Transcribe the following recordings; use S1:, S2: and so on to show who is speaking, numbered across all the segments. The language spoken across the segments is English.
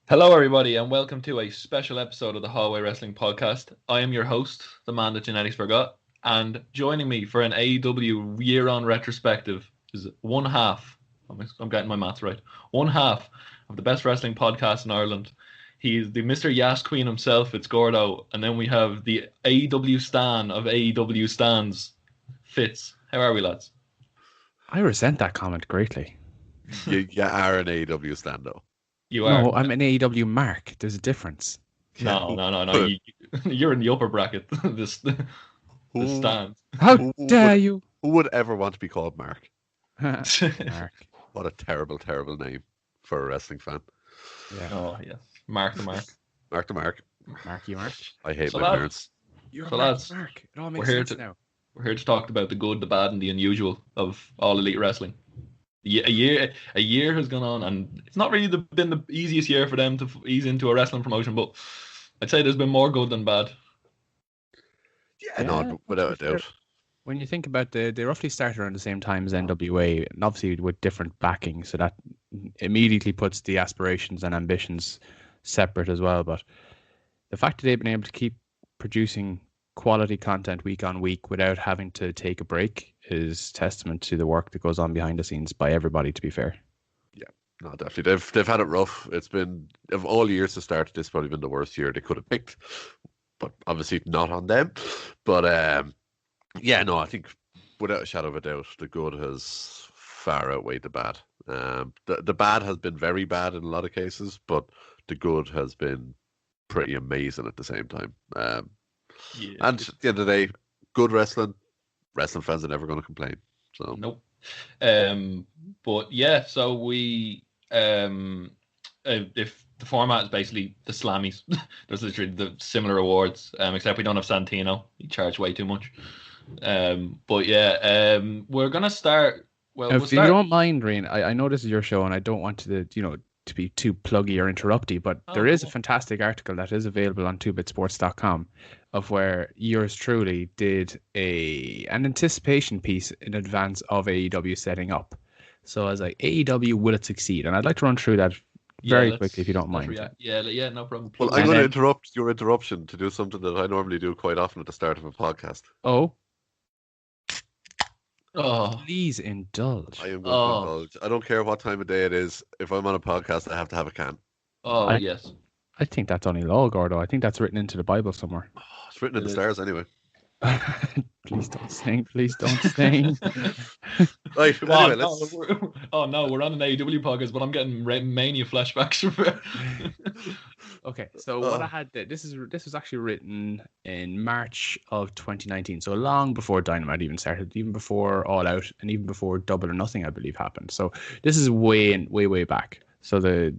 S1: Hello, everybody, and welcome to a special episode of the Hallway Wrestling Podcast. I am your host, the man that genetics forgot, and joining me for an AEW year-on retrospective is one half. I'm getting my maths right. One half of the best wrestling podcast in Ireland. He's the Mr. Yas Queen himself. It's Gordo, and then we have the AEW Stan of AEW Stans, Fitz. How are we, lads?
S2: I resent that comment greatly.
S3: You are an AEW stand-up.
S1: You are.
S2: No, I'm an AEW mark. There's a difference.
S1: No. You're in the upper bracket. The Stans.
S2: How dare you?
S3: Who would ever want to be called Mark?
S2: Mark.
S3: What a terrible, terrible name for a wrestling fan.
S2: Yeah.
S1: Oh, yes. Mark the Mark.
S3: Mark the Mark.
S2: Marky Mark.
S3: I hate
S1: So
S3: my
S1: lads,
S3: parents.
S2: You're
S1: So
S2: a Mark,
S1: lads,
S2: Mark. It all
S1: we're
S2: makes
S1: here
S2: sense now.
S1: We're here to talk about the good, the bad, and the unusual of all elite wrestling. A year has gone on, and it's not really been the easiest year for them to ease into a wrestling promotion, but I'd say there's been more good than bad.
S3: Yeah, no, without a doubt.
S2: When you think about they roughly started around the same time as NWA, and obviously with different backing, so that immediately puts the aspirations and ambitions separate as well. But the fact that they've been able to keep producing quality content week on week without having to take a break is testament to the work that goes on behind the scenes by everybody, to be fair.
S3: No, definitely. They've had it rough. It's been, of all years to start, this has probably been the worst year they could have picked. But obviously not on them. But yeah, no, I think without a shadow of a doubt, the good has far outweighed the bad. The bad has been very bad in a lot of cases, but the good has been pretty amazing at the same time.
S1: Yeah.
S3: And at the end of the day, good wrestling fans are never going to complain. So
S1: Nope. But yeah, so we if the format is basically the Slammies, there's literally the similar awards, except we don't have Santino. He charged way too much. But yeah, we're gonna start. Well,
S2: If you don't mind, Rian, I know this is your show, and I don't want to, to be too pluggy or interrupty, but there is a fantastic article that is available on 2bitsports.com of where yours truly did an anticipation piece in advance of AEW setting up. So I was like, AEW, will it succeed? And I'd like to run through that very quickly, if you don't mind.
S1: Yeah, no problem.
S3: Well, I'm going to interrupt your interruption to do something that I normally do quite often at the start of a podcast.
S2: Oh,
S1: Oh,
S2: please indulge.
S3: I am going to indulge. I don't care what time of day it is. If I'm on a podcast, I have to have a can.
S1: Yes.
S2: I think that's only law, Gordo. I think that's written into the Bible somewhere.
S3: Oh, it's written in the stars anyway.
S2: Please don't sing. Please don't sing.
S3: Right, anyway, let's...
S1: we're on an AEW podcast, but I'm getting Mania flashbacks.
S2: Okay, so what I had, this was actually written in March of 2019, so long before Dynamite even started, even before All Out, and even before Double or Nothing, I believe, happened. So this is way back. So the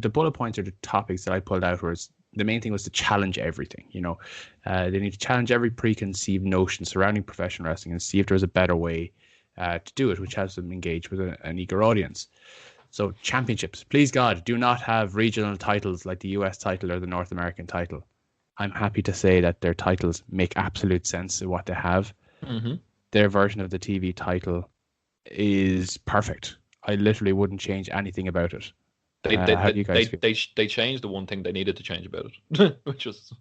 S2: bullet points or the topics that I pulled out was, the main thing was to challenge everything. They need to challenge every preconceived notion surrounding professional wrestling and see if there's a better way to do it, which has them engage with an eager audience. So championships, please God, do not have regional titles like the US title or the North American title. I'm happy to say that their titles make absolute sense in what they have.
S1: Mm-hmm.
S2: Their version of the TV title is perfect. I literally wouldn't change anything about it.
S1: They changed the one thing they needed to change about it, which was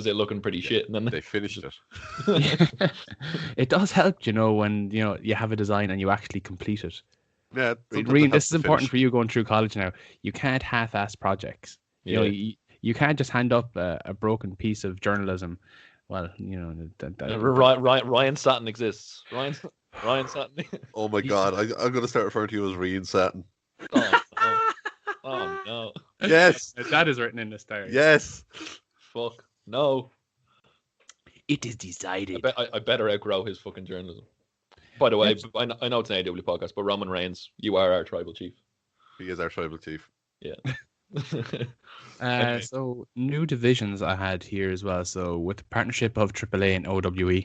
S1: it looking pretty shit. And then
S3: they finished it.
S2: It does help, when you have a design and you actually complete it.
S3: Yeah,
S2: Reed, this is important for you going through college now. You can't half-ass projects. You can't just hand up a broken piece of journalism. Well,
S1: Ryan Satin exists. Ryan Satin.
S3: Oh my God, I'm going to start referring to you as Rian Satin.
S1: Oh no.
S3: Yes.
S2: That is written in the stars.
S3: Yes.
S1: Fuck. No.
S2: It is decided.
S1: I better outgrow his fucking journalism. By the way, I know it's an AEW podcast, but Roman Reigns, you are our tribal chief.
S3: He is our tribal chief.
S1: Yeah.
S2: So new divisions I had here as well. So with the partnership of AAA and OWE,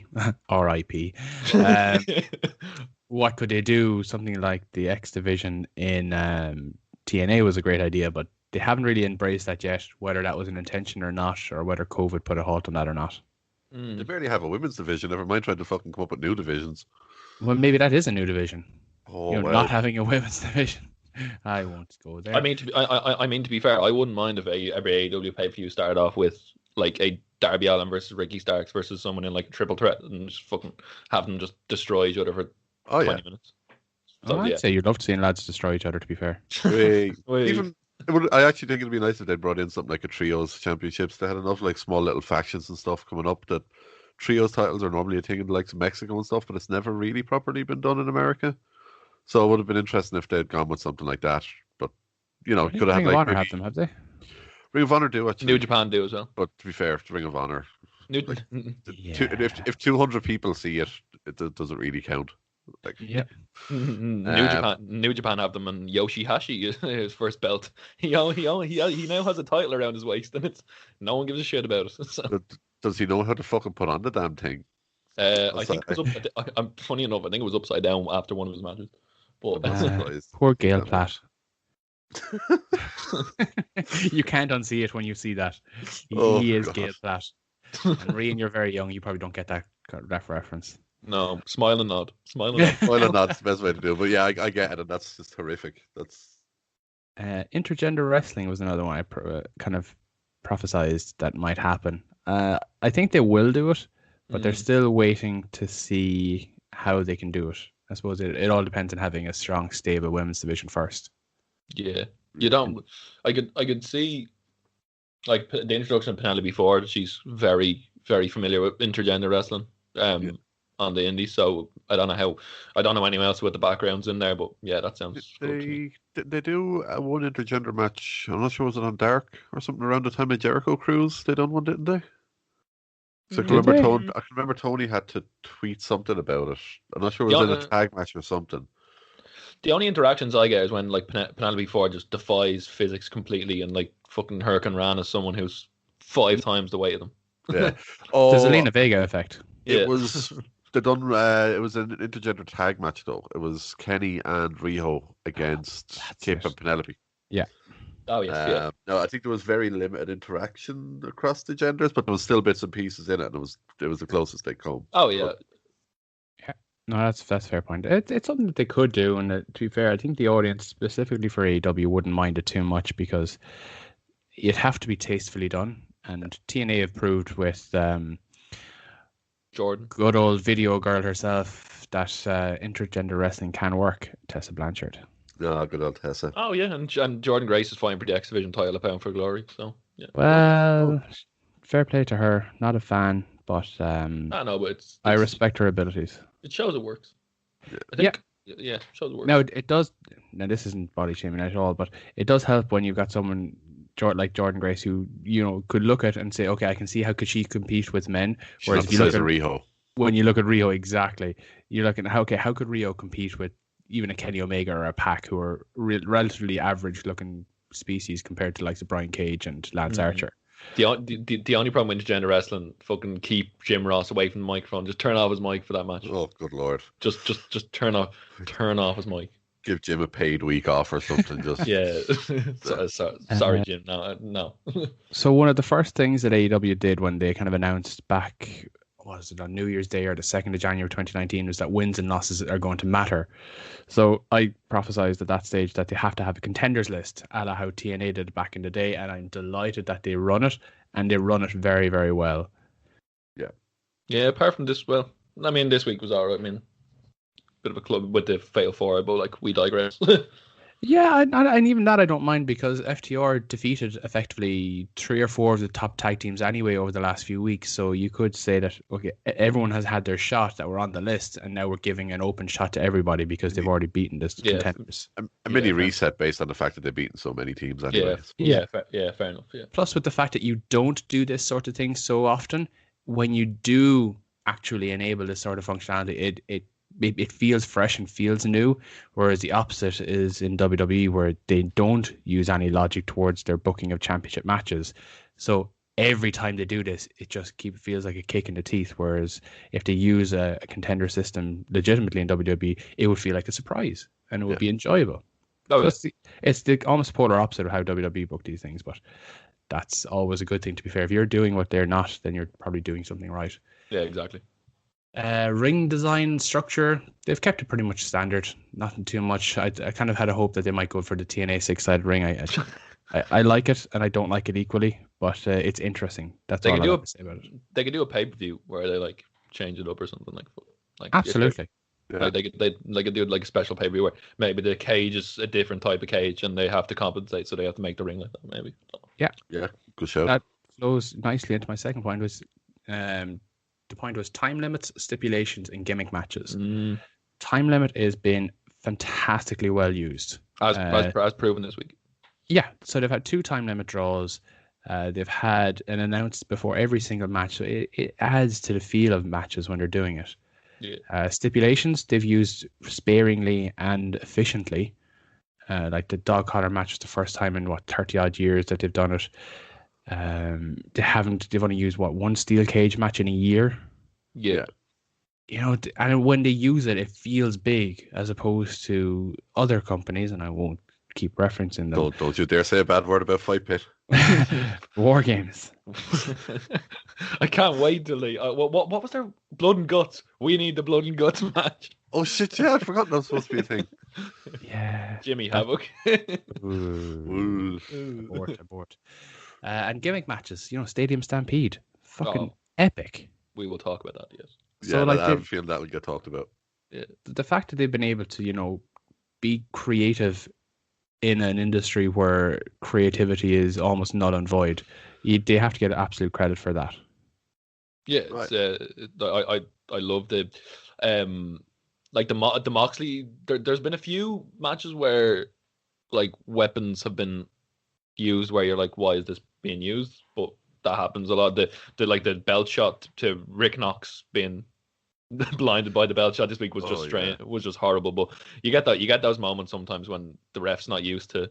S2: RIP, what could they do? Something like the X division in TNA was a great idea, but they haven't really embraced that yet, whether that was an intention or not, or whether COVID put a halt on that or not.
S3: They barely have a women's division, never mind trying to fucking come up with new divisions.
S2: Well, maybe that is a new division.
S3: Oh, well.
S2: Not having a women's division. I won't go there.
S1: I mean, to be fair, I wouldn't mind if every AEW pay-per-view started off with like a Darby Allin versus Ricky Starks versus someone in like a triple threat and just fucking have them just destroy each other for 20 minutes. So,
S2: I'd say you'd love to see lads destroy each other, to be fair.
S3: Even I actually think it'd be nice if they brought in something like a trios championships. They had enough like small little factions and stuff coming up that trios titles are normally a thing in the likes of Mexico and stuff, but it's never really properly been done in America. So it would have been interesting if they'd gone with something like that. But you know, could have had
S2: Ring of
S3: like
S2: Honor have them, have they?
S3: Ring of Honor do actually.
S1: New Japan do as well.
S3: But to be fair, Ring of Honor,
S2: Yeah.
S3: if 200 people see it, it doesn't really count. Like,
S1: New Japan have them, and Yoshihashi his first belt. He now has a title around his waist, and no one gives a shit about it. So.
S3: Does he know how to fucking put on the damn thing?
S1: I think it was I'm funny enough. I think it was upside down after one of his matches. But
S2: poor Gail Platt. You can't unsee it when you see that. He is God. Gail Platt. And Rian, you're very young. You probably don't get that reference.
S1: No, smile and nod.
S3: Smile and nod's the best way to do it. But yeah, I get it, and that's just horrific. That's
S2: intergender wrestling was another one I kind of prophesized that might happen. I think they will do it, but they're still waiting to see how they can do it. I suppose it all depends on having a strong, stable women's division first. Yeah,
S1: you don't. I could see like the introduction of Penelope Ford. She's very, very familiar with intergender wrestling. On the indies, so I don't know anyone else with the backgrounds in there, but yeah, that sounds good.
S3: They do one intergender match. I'm not sure, was it on Dark or something around the time of Jericho Cruise? They done one, didn't they? So I can remember Tony had to tweet something about it. I'm not sure it was in a tag match or something.
S1: The only interactions I get is when like Penelope Ford just defies physics completely and like fucking Hurricane Ran as someone who's 5 times the weight of them.
S3: Yeah.
S2: The Zelina Vega effect.
S3: It was. It was an intergender tag match though. It was Kenny and Riho against Kip and Penelope.
S2: Yeah.
S1: Oh yes.
S3: No, I think there was very limited interaction across the genders, but there was still bits and pieces in it, and it was the closest they come.
S1: Oh yeah.
S2: No, that's a fair point. It's something that they could do, and to be fair, I think the audience specifically for AEW wouldn't mind it too much because it'd have to be tastefully done, and TNA have proved with
S1: Jordan,
S2: good old video girl herself, that intergender wrestling can work. Tessa Blanchard.
S3: No, good old Tessa.
S1: Oh yeah, and Jordan Grace is fighting for the X Division title at Pound for Glory. So yeah.
S2: Well, fair play to her. Not a fan, but
S1: I know, but
S2: I respect her abilities.
S1: It shows it works.
S2: Yeah,
S1: shows it works.
S2: No, it does. Now this isn't body shaming at all, but it does help when you've got someone like Jordan Grace, who could look at and say, okay, I can see how could she compete with men. Whereas if you look at
S3: Riho,
S2: when you look at Riho, exactly, you're looking at how could Riho compete with even a Kenny Omega or a Pac, who are relatively average looking species compared to like Brian Cage and Lance Archer.
S1: The only problem with intergender wrestling, fucking keep Jim Ross away from the microphone. Just turn off his mic for that match.
S3: Oh, good lord!
S1: Just turn off his mic.
S3: Give Jim a paid week off or something. Just
S1: yeah. Sorry, Jim. No.
S2: So one of the first things that AEW did when they kind of announced back, was it on New Year's Day or the 2nd of January 2019, was that wins and losses are going to matter. So I prophesized at that stage that they have to have a contenders list, a la how TNA did back in the day, and I'm delighted that they run it, and they run it very, very well.
S1: Yeah. Apart from this, well, I mean, this week was alright. I mean, bit of a club with the fatal 4, but like we digress.
S2: Yeah, and even that I don't mind, because FTR defeated effectively 3 or 4 of the top tag teams anyway over the last few weeks. So you could say that, okay, everyone has had their shot that were on the list, and now we're giving an open shot to everybody because they've already beaten the contenders.
S3: A mini reset based on the fact that they've beaten so many teams anyway.
S1: Fair enough. Yeah.
S2: Plus, with the fact that you don't do this sort of thing so often, when you do actually enable this sort of functionality, it feels fresh and feels new, whereas the opposite is in WWE, where they don't use any logic towards their booking of championship matches. So every time they do this, it just feels like a kick in the teeth, whereas if they use a contender system legitimately in WWE, it would feel like a surprise and it would be enjoyable. So it's the almost polar opposite of how WWE book these things, but that's always a good thing, to be fair. If you're doing what they're not, then you're probably doing something right.
S1: Yeah, exactly.
S2: Ring design structure, they've kept it pretty much standard. Nothing too much. I kind of had a hope that they might go for the TNA 6-sided ring. I like it and I don't like it equally, but it's interesting. That's all I have to say about it.
S1: They could do a pay-per-view where they like change it up or something like
S2: Absolutely.
S3: Yeah.
S1: They could do like a special pay-per-view where maybe the cage is a different type of cage and they have to compensate, so they have to make the ring like that. Maybe.
S3: Yeah, good show.
S2: That flows nicely into my second point. Was the point was time limits, stipulations, and gimmick matches. Time limit has been fantastically well used,
S1: as proven this week.
S2: Yeah, so they've had 2 time limit draws. They've had an announced before every single match, so it adds to the feel of matches when they're doing it.
S1: Yeah.
S2: Stipulations they've used sparingly and efficiently. Like the dog collar match was the first time in 30 odd years that they've done it. They've only used 1 steel cage match in a year.
S1: Yeah.
S2: You know, and when they use it, it feels big as opposed to other companies, and I won't keep referencing them.
S3: Don't you dare say a bad word about Fight Pit.
S2: War Games.
S1: I can't wait till they. What was their blood and guts? We need the blood and guts match.
S3: Oh shit! Yeah, I'd forgotten that was supposed to be a thing.
S2: Yeah,
S1: Jimmy Havoc.
S2: Abort. And gimmick matches. You know, Stadium Stampede. Fucking epic.
S1: We will talk about that. Yes.
S2: So,
S3: yeah,
S2: like,
S3: I have a feeling that will get talked about.
S1: Yeah.
S2: The fact that they've been able to, be creative in an industry where creativity is almost null and void, they have to get absolute credit for that.
S1: Yeah,
S3: Right.
S1: I love the like the Moxley. There's been a few matches where like weapons have been used where you're like, why is this being used? But that happens a lot. The belt shot to Rick Knox being blinded by the belt shot this week was just strange. It was just horrible. But you get those moments sometimes when the ref's not used to.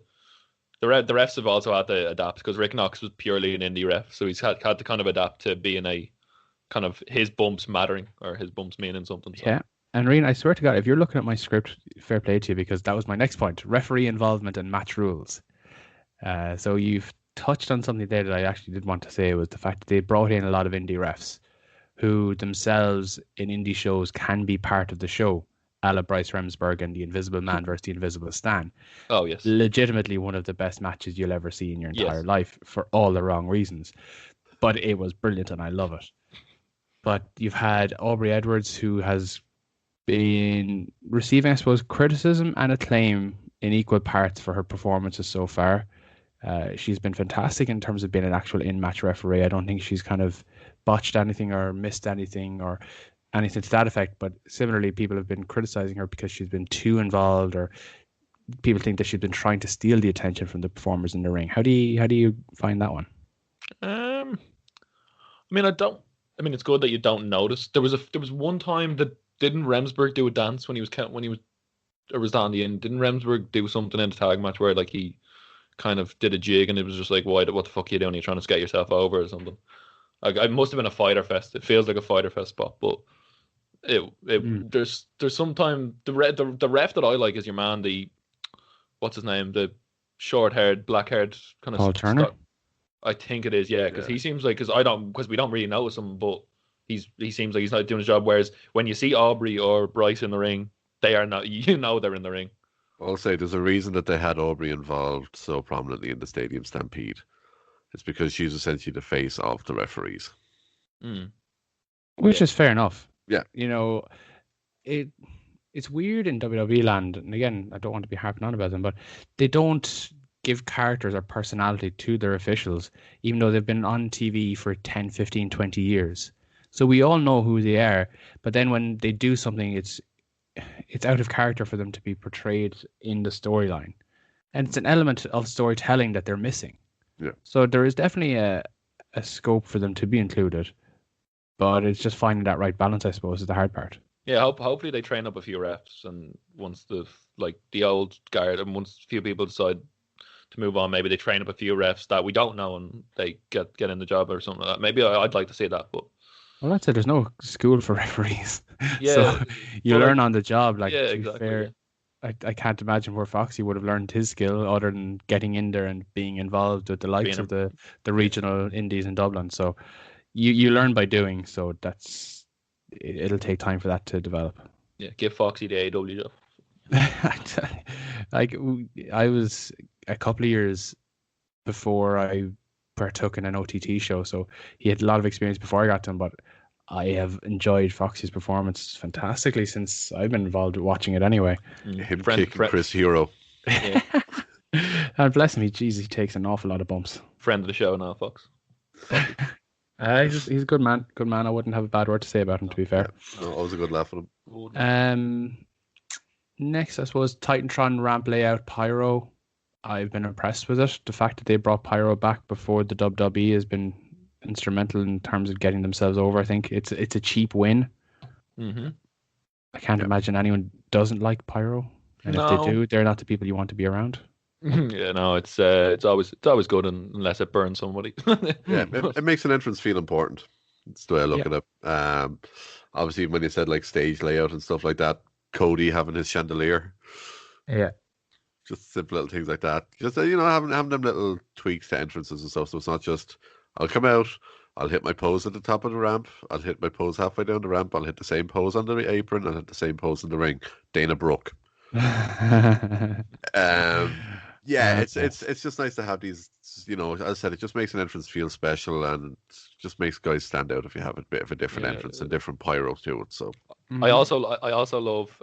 S1: The refs have also had to adapt because Rick Knox was purely an indie ref, so he's had to kind of adapt to being a kind of his bumps mattering or his bumps meaning something. So.
S2: Yeah. And Rian, I swear to God, if you're looking at my script, fair play to you, because that was my next point: referee involvement and match rules. So you've touched on something there that I actually did want to say, was the fact that they brought in a lot of indie refs who themselves in indie shows can be part of the show, a la Bryce Remsburg and the Invisible Man versus the Invisible Stan.
S1: Oh, yes.
S2: Legitimately one of the best matches you'll ever see in your entire life for all the wrong reasons. But it was brilliant and I love it. But you've had Aubrey Edwards, who has been receiving, I suppose, criticism and acclaim in equal parts for her performances so far. She's been fantastic in terms of being an actual in-match referee. I don't think she's kind of botched anything or missed anything or anything to that effect. But similarly, people have been criticizing her because she's been too involved, or people think that she's been trying to steal the attention from the performers in the ring. How do you find that one?
S1: I mean, it's good that you don't notice. There was one time that didn't Remsburg do a dance when he was or was that on the end? Didn't Remsburg do something in the tag match where like he kind of did a jig and it was just like, what the fuck are you doing? You're trying to skate yourself over or something. Like, it must have been a Fighter Fest. It feels like a Fighter Fest spot, but there's sometimes the ref that I like is your man, what's his name, the short-haired, black-haired kind of
S2: Paul Turner.
S1: I think it is, yeah, because he seems like, because we don't really notice him, but he seems like he's not doing his job. Whereas when you see Aubrey or Bryce in the ring, they are not. They're in the ring.
S3: I'll say there's a reason that they had Aubrey involved so prominently in the Stadium Stampede. It's because she's essentially the face of the referees.
S2: Which is fair enough.
S3: Yeah.
S2: It's weird in WWE land, and again, I don't want to be harping on about them, but they don't give characters or personality to their officials, even though they've been on TV for 10, 15, 20 years. So we all know who they are, but then when they do something, it's out of character for them to be portrayed in the storyline. And it's an element of storytelling that they're missing.
S3: Yeah.
S2: So there is definitely a scope for them to be included, but it's just finding that right balance, I suppose, is the hard part.
S1: Yeah, hopefully they train up a few refs, and once the old guard, and once a few people decide to move on, maybe they train up a few refs that we don't know and they get in the job or something like that. Maybe I'd like to see that, but
S2: well, that's it. There's no school for referees.
S1: Yeah,
S2: so you learn on the job. Like,
S1: yeah,
S2: to be
S1: exactly.
S2: fair, I can't imagine where Foxy would have learned his skill other than getting in there and being involved with the likes of the regional indies in Dublin. So you learn by doing. So it'll take time for that to develop.
S1: Yeah, give Foxy the AEW job.
S2: Like, I was a couple of years before I partook in an OTT show, so he had a lot of experience before I got to him, but I have enjoyed Foxy's performance fantastically since I've been involved with watching it anyway.
S3: Him kicking Chris Hero.
S1: Yeah.
S2: And bless him, he takes an awful lot of bumps.
S1: Friend of the show now, Fox.
S2: He's a good man. Good man. I wouldn't have a bad word to say about him, to be fair.
S3: Yeah. No, always a good laugh at him.
S2: Next, I suppose, Titantron ramp layout Pyro. I've been impressed with it. The fact that they brought Pyro back before the WWE has been instrumental in terms of getting themselves over. I think it's a cheap win.
S1: Mm-hmm.
S2: I can't imagine anyone doesn't like Pyro, and if they do, they're not the people you want to be around.
S1: Yeah, no, it's always good unless it burns somebody.
S3: Yeah, it makes an entrance feel important. That's the way I look at it. Obviously, when you said like stage layout and stuff like that, Cody having his chandelier.
S2: Yeah.
S3: Just simple little things like that. Just having them little tweaks to entrances and stuff. So it's not just I'll come out, I'll hit my pose at the top of the ramp, I'll hit my pose halfway down the ramp, I'll hit the same pose on the apron, I'll hit the same pose in the ring. Dana Brooke. It's just nice to have these. As I said, it just makes an entrance feel special and just makes guys stand out if you have a bit of a different entrance and different pyro to it. So
S1: I also love.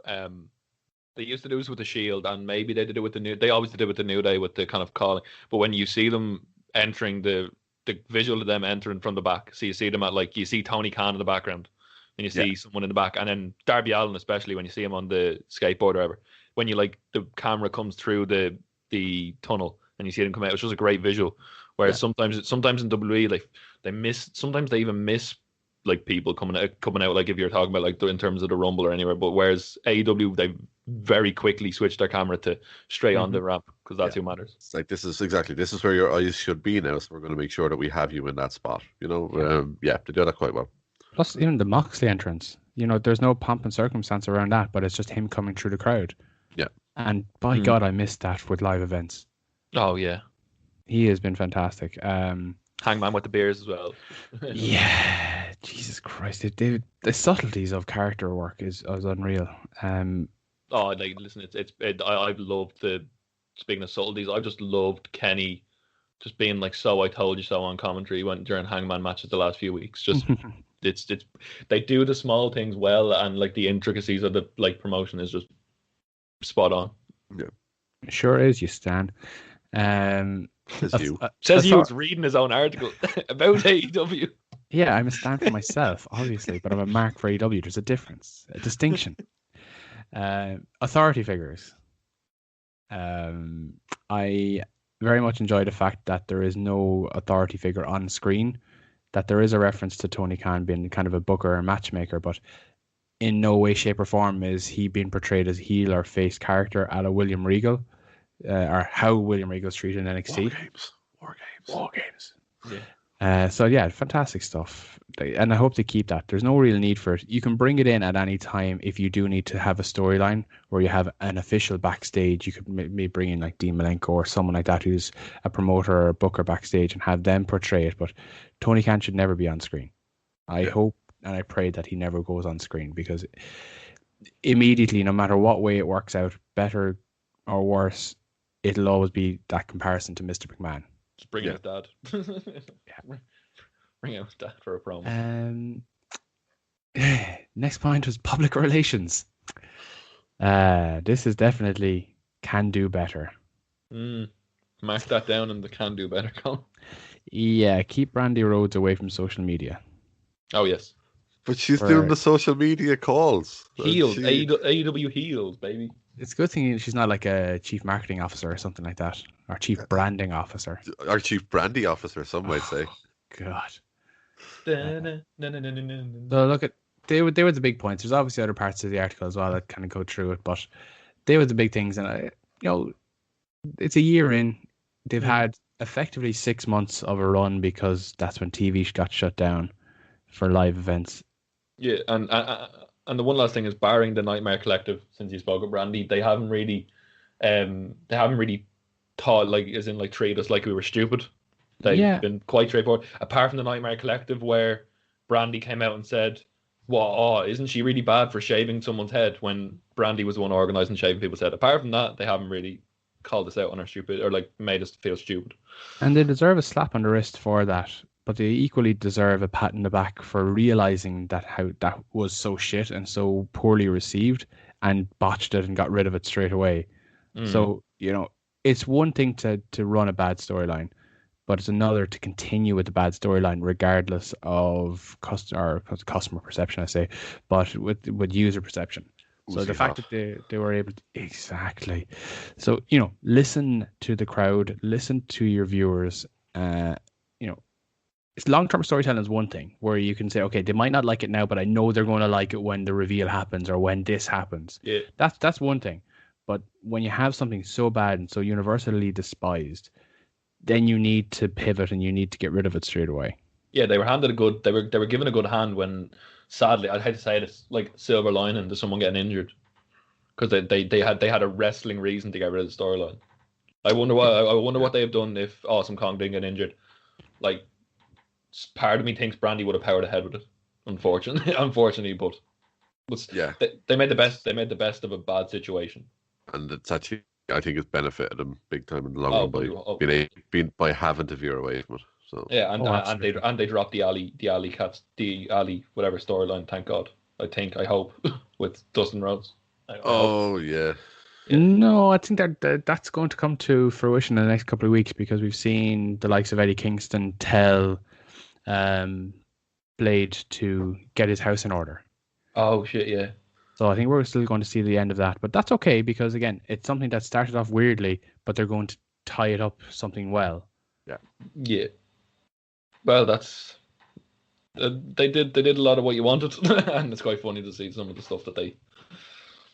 S1: They used to do this with the Shield, and maybe they did it with the New. They always did it with the New Day with the kind of calling. But when you see them entering the visual of them entering from the back, so you see them you see Tony Khan in the background, and you see someone in the back, and then Darby Allin, especially when you see him on the skateboard or whatever. When you the camera comes through the tunnel and you see them come out, it's just a great visual. Whereas sometimes in WWE sometimes they even miss people coming out like if you're talking about in terms of the Rumble or anywhere. But whereas AEW, they very quickly switch their camera to straight on the ramp because that's who matters.
S3: It's like this is where your eyes should be now, so we're going to make sure that we have you in that spot. They do that quite well.
S2: Plus, even the Moxley entrance, there's no pomp and circumstance around that, but it's just him coming through the crowd.
S3: Yeah.
S2: And by God, I missed that with live events.
S1: Oh yeah,
S2: he has been fantastic.
S1: Hangman with the beers as well.
S2: Yeah, Jesus Christ, the subtleties of character work is unreal.
S1: Listen, I've loved speaking of subtleties, I've just loved Kenny just being so I told you so on commentary during Hangman matches the last few weeks. Just it's they do the small things well, and the intricacies of the promotion is just spot on.
S3: Yeah,
S2: it sure is. You Stan.
S1: Says you was reading his own article about AEW.
S2: Yeah, I'm a Stan for myself, obviously, but I'm a mark for AEW. There's a difference, a distinction. Authority figures. I very much enjoy the fact that there is no authority figure on screen, that there is a reference to Tony Khan being kind of a booker or matchmaker, but in no way, shape, or form is he being portrayed as heel or face character a la William Regal, or how William Regal's treated in NXT. War games. Yeah. Fantastic stuff. And I hope they keep that. There's no real need for it. You can bring it in at any time if you do need to have a storyline where you have an official backstage. You could maybe bring in Dean Malenko or someone like that who's a promoter or a booker backstage and have them portray it. But Tony Khan should never be on screen. I hope and I pray that he never goes on screen, because immediately, no matter what way it works out, better or worse, it'll always be that comparison to Mr. McMahon.
S1: Just bring out Dad. Bring out Dad for a promo.
S2: Next point was public relations. This is definitely can do better.
S1: Mark that down in the can do better column.
S2: Yeah, keep Brandy Rhodes away from social media.
S1: Oh yes.
S3: But she's doing the social media calls.
S1: Heels. AEW heels, baby.
S2: It's a good thing she's not a chief marketing officer or something like that. Or chief branding officer.
S3: Or chief brandy officer, some might say.
S2: God. So look at they were the big points. There's obviously other parts of the article as well that kind of go through it, but they were the big things. And it's a year in. They've had effectively 6 months of a run because that's when TV got shut down for live events.
S1: Yeah, and the one last thing is, barring the Nightmare Collective, since you spoke of Brandy, they haven't really taught treat us like we were stupid. They've been quite straightforward. Apart from the Nightmare Collective, where Brandy came out and said, Well, oh, isn't she really bad for shaving someone's head when Brandy was the one organising shaving people's head? Apart from that, they haven't really called us out on our stupid or like made us feel stupid.
S2: And they deserve a slap on the wrist for that, but they equally deserve a pat in the back for realizing that how that was so shit and so poorly received and botched it and got rid of it straight away. So, it's one thing to run a bad storyline, but it's another to continue with the bad storyline regardless of customer perception, I say, but with user perception. So the fact that they were able to, exactly. So, listen to the crowd, listen to your viewers. It's long-term storytelling is one thing where you can say, okay, they might not like it now, but I know they're going to like it when the reveal happens or when this happens.
S1: Yeah.
S2: That's one thing. But when you have something so bad and so universally despised, then you need to pivot and you need to get rid of it straight away.
S1: Yeah, they were handed they were given a good hand when, sadly, I'd hate to say it, like silver lining to someone getting injured, because they had a wrestling reason to get rid of the storyline. I wonder what they have done if Awesome Kong didn't get injured. Like, part of me thinks Brandy would have powered ahead with it. Unfortunately, but they made the best. They made the best of a bad situation, and
S3: it's actually, I think, it's benefited them big time in the long run by having to veer away from it. So
S1: yeah, and they dropped the Ali whatever storyline. Thank God. I hope with Dustin Rhodes.
S3: Yeah.
S2: No, I think that's going to come to fruition in the next couple of weeks because we've seen the likes of Eddie Kingston tell Blade to get his house in order.
S1: Oh shit, yeah.
S2: So I think we're still going to see the end of that, but that's okay because again, it's something that started off weirdly, but they're going to tie it up something well.
S1: Yeah. Well, that's they did a lot of what you wanted, and it's quite funny to see some of the stuff that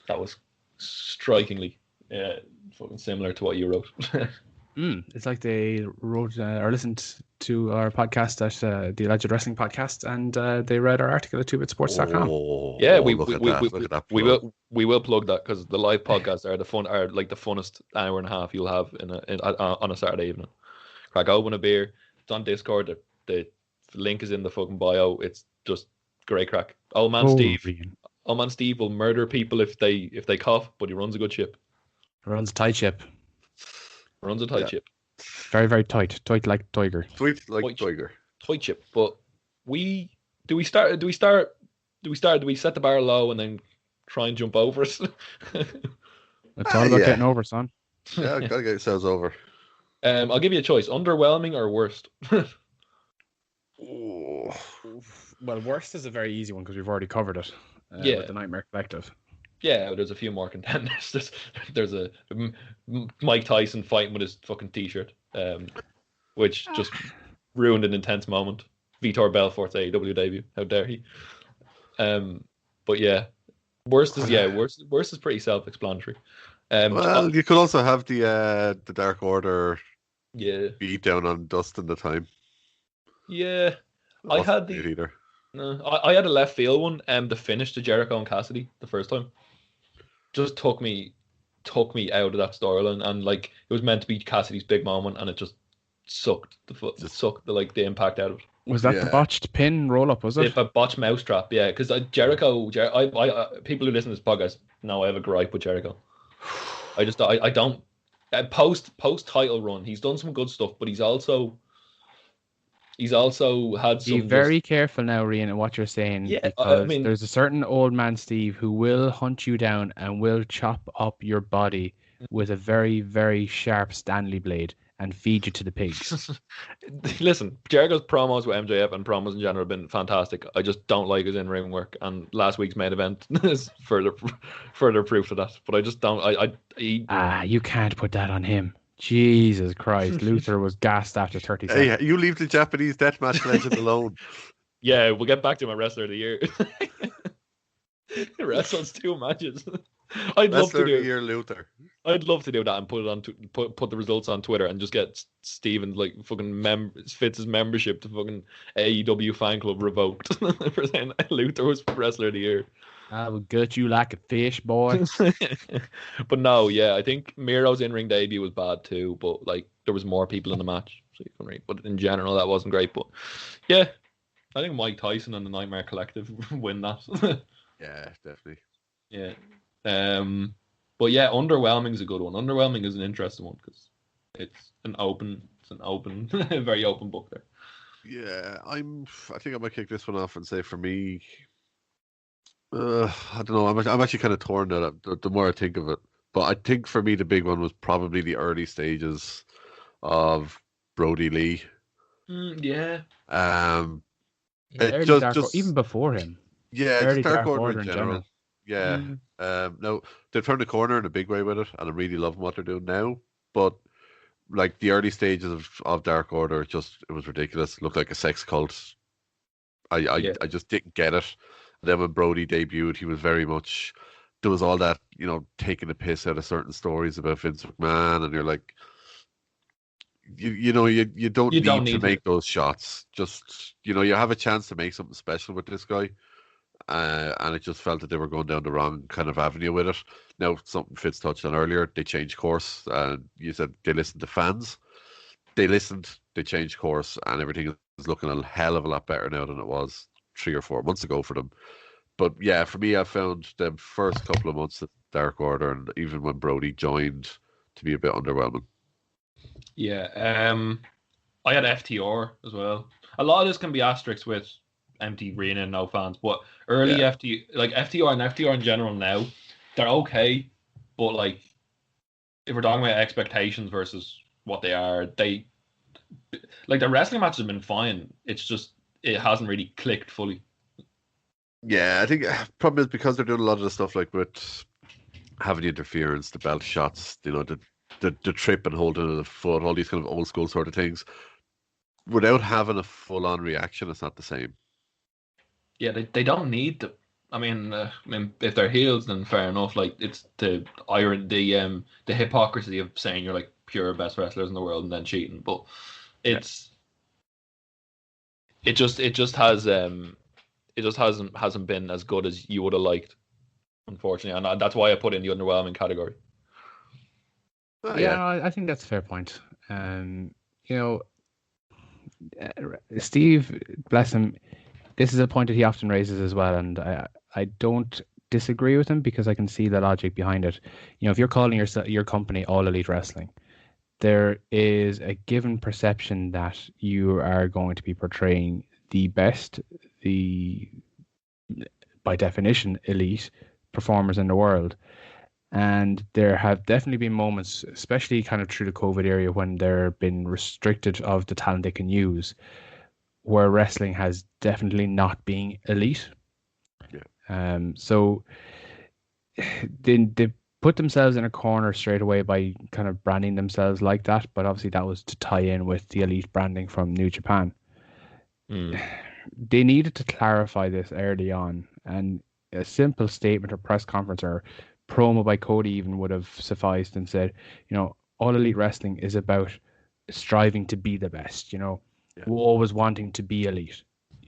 S1: was strikingly fucking similar to what you wrote.
S2: It's like they wrote or listened to our podcast at the Alleged Wrestling Podcast, and they read our article at 2bitsports.com.
S1: Yeah, we will plug that because the live podcasts are the funnest hour and a half you'll have on a Saturday evening. Crack open a beer. It's on Discord. The link is in the fucking bio. It's just great crack. Old man Steve will murder people if they cough, but he runs a good ship.
S2: Runs a tight ship.
S1: Ship.
S2: Very, very tight. Tight like Tiger.
S3: Tiger.
S1: Tight ship. But do we set the bar low and then try and jump over it?
S2: It's all about getting over, son.
S3: Yeah, gotta get yourselves over.
S1: I'll give you a choice: underwhelming or worst.
S2: Well, worst is a very easy one because we've already covered it. With the Nightmare Collective.
S1: Yeah, there's a few more contenders. There's a Mike Tyson fighting with his fucking t-shirt, which just ruined an intense moment. Vitor Belfort's AEW debut. How dare he? But yeah, worst is pretty self-explanatory.
S3: Well, you could also have the Dark Order.
S1: Yeah.
S3: Beat down on Dustin the time.
S1: Yeah, I had a left field one. The finish to Jericho and Cassidy the first time just took me out of that storyline, and like it was meant to be Cassidy's big moment, and it just sucked the impact out of it.
S2: Was that the botched pin roll up? Was it?
S1: A botched mousetrap? Yeah, because Jericho, I people who listen to this podcast know I have a gripe with Jericho. I don't. Post title run, he's done some good stuff, but he's also had some.
S2: Be very careful now, Rian, at what you're saying.
S1: Yeah,
S2: because there's a certain old man Steve who will hunt you down and will chop up your body with a very, very sharp Stanley blade and feed you to the pigs.
S1: Listen, Jericho's promos with MJF and promos in general have been fantastic. I just don't like his in-ring work, and last week's main event is further proof of that. But I just don't.
S2: You can't put that on him. Jesus Christ, Luther was gassed after 30 seconds.
S3: Hey, you leave the Japanese deathmatch legend alone.
S1: Yeah, we'll get back to my wrestler of the year. He wrestles 2 matches. I'd love to do
S3: Luther.
S1: I'd love to do that and put it on put the results on Twitter and just get Steven like fucking Fitz's membership to fucking AEW fan club revoked for saying Luther was wrestler of the year.
S2: I will gut you like a fish, boy.
S1: But no, yeah, I think Miro's in-ring debut was bad too, but like there was more people in the match, so you can read. But in general, that wasn't great. But yeah, I think Mike Tyson and the Nightmare Collective win that.
S3: Yeah, definitely.
S1: Yeah. But yeah, underwhelming is a good one. Underwhelming is an interesting one because it's an open, very open book there.
S3: Yeah, I think I might kick this one off and say for me, I don't know. I'm actually kind of torn that up the more I think of it. But I think for me the big one was probably the early stages of Brody Lee.
S1: Yeah.
S3: It
S2: Early even before him.
S3: Yeah,
S2: Early
S3: just Dark Order
S2: in
S3: in general. Yeah. No, they've turned the corner in a big way with it, and I'm really loving what they're doing now. But like the early stages of Dark Order, it was ridiculous. It looked like a sex cult. I just didn't get it. And then when Brody debuted, he was very much there was all that, taking the piss out of certain stories about Vince McMahon, and you're like, you don't need to make those shots. Just you have a chance to make something special with this guy. And it just felt that they were going down the wrong kind of avenue with it. Now, something Fitz touched on earlier, they changed course. You said they listened to fans. They listened, they changed course, and everything is looking a hell of a lot better now than it was 3 or 4 months ago for them. But yeah, for me, I found the first couple of months at Dark Order, and even when Brody joined, to be a bit underwhelming.
S1: Yeah, I had FTR as well. A lot of this can be asterisks with empty arena and no fans, but early FTR and FTR in general now, they're okay, but like if we're talking about expectations versus what they are, the wrestling matches have been fine. It's just it hasn't really clicked fully.
S3: Yeah, I think problem is because they're doing a lot of the stuff like with having the interference, the belt shots, the trip and holding of the foot, all these kind of old school sort of things. Without having a full on reaction, it's not the same.
S1: Yeah, they don't need to. I mean, if they're heels, then fair enough. Like it's the hypocrisy of saying you're like pure best wrestlers in the world and then cheating, but it just hasn't been as good as you would have liked, unfortunately, and that's why I put it in the underwhelming category.
S2: I think that's a fair point. Steve, bless him, this is a point that he often raises as well, and I don't disagree with him because I can see the logic behind it. If you're calling your company All Elite Wrestling, there is a given perception that you are going to be portraying the best, by definition, elite performers in the world. And there have definitely been moments, especially kind of through the COVID era, when they're been restricted of the talent they can use, where wrestling has definitely not been elite. Yeah. So they put themselves in a corner straight away by kind of branding themselves like that. But obviously that was to tie in with the elite branding from New Japan. They needed to clarify this early on, and a simple statement or press conference or promo by Cody even would have sufficed and said, All Elite Wrestling is about striving to be the best, always wanting to be elite.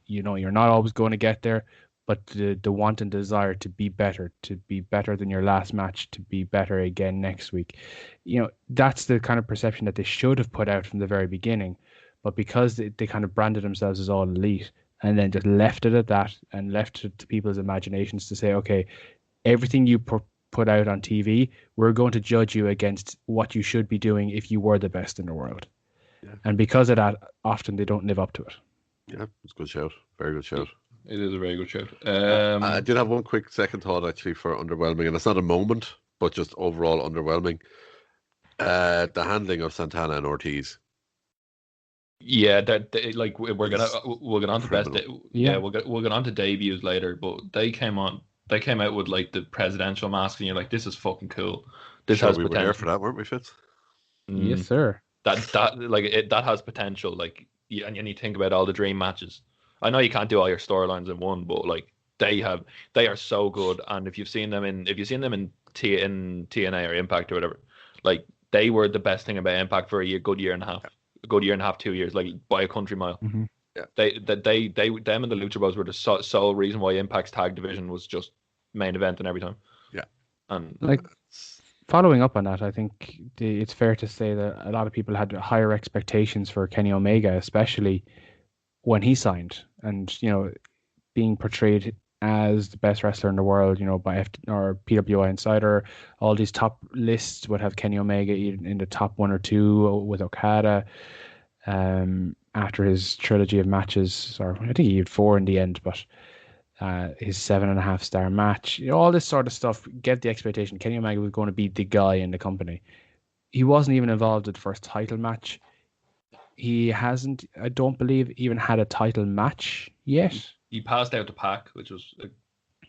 S2: You're not always going to get there, but the want and desire to be better than your last match, to be better again next week. That's the kind of perception that they should have put out from the very beginning. But because they kind of branded themselves as All Elite and then just left it at that and left it to people's imaginations to say, okay, everything you put out on TV, we're going to judge you against what you should be doing if you were the best in the world. Yeah. And because of that, often they don't live up to it.
S3: Yeah, it's a good shout. Very good shout.
S1: It is a very good shout.
S3: I did have one quick second thought actually for underwhelming, and it's not a moment, but just overall underwhelming. The handling of Santana and Ortiz.
S1: Yeah, we'll get on to best. We'll get on to debuts later, but they came out with like the presidential mask, and you're like, this is fucking cool. This has potential.
S3: We were there for that, weren't we, Fitz?
S2: Yes, sir.
S1: That has potential. Like, and you think about all the dream matches. I know you can't do all your storylines in one, but like they are so good. And if you've seen them in TNA or Impact or whatever, like they were the best thing about Impact for a good year and a half. A good year and a half, 2 years, like by a country mile.
S2: Mm-hmm.
S1: Yeah, them and the Lucha Bros were the sole reason why Impact's tag division was just main event and every time.
S3: Yeah,
S1: and
S2: like following up on that, I think it's fair to say that a lot of people had higher expectations for Kenny Omega, especially when he signed, and being portrayed as the best wrestler in the world, by or PWI Insider. All these top lists would have Kenny Omega in the top 1 or 2 with Okada. After his trilogy of matches, or I think he had 4 in the end, but his 7.5 star match, all this sort of stuff, get the expectation Kenny Omega was going to be the guy in the company. He wasn't even involved in the first title match. He hasn't, I don't believe, even had a title match yet.
S1: He passed out to Pac, which was a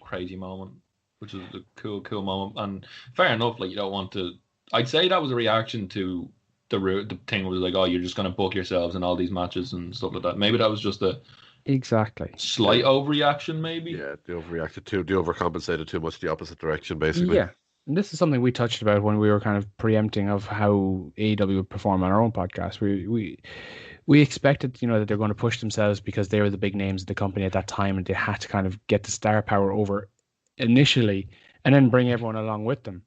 S1: crazy moment, which was a cool moment. And fair enough, like, you don't want to. I'd say that was a reaction to the thing was like, oh, you're just going to book yourselves in all these matches and stuff like that. Maybe that was just a slight overreaction, maybe.
S3: Yeah, they overcompensated too much the opposite direction, basically.
S2: Yeah. And this is something we touched about when we were kind of preempting of how AEW would perform on our own podcast. We expected, that they're going to push themselves because they were the big names of the company at that time, and they had to kind of get the star power over initially, and then bring everyone along with them.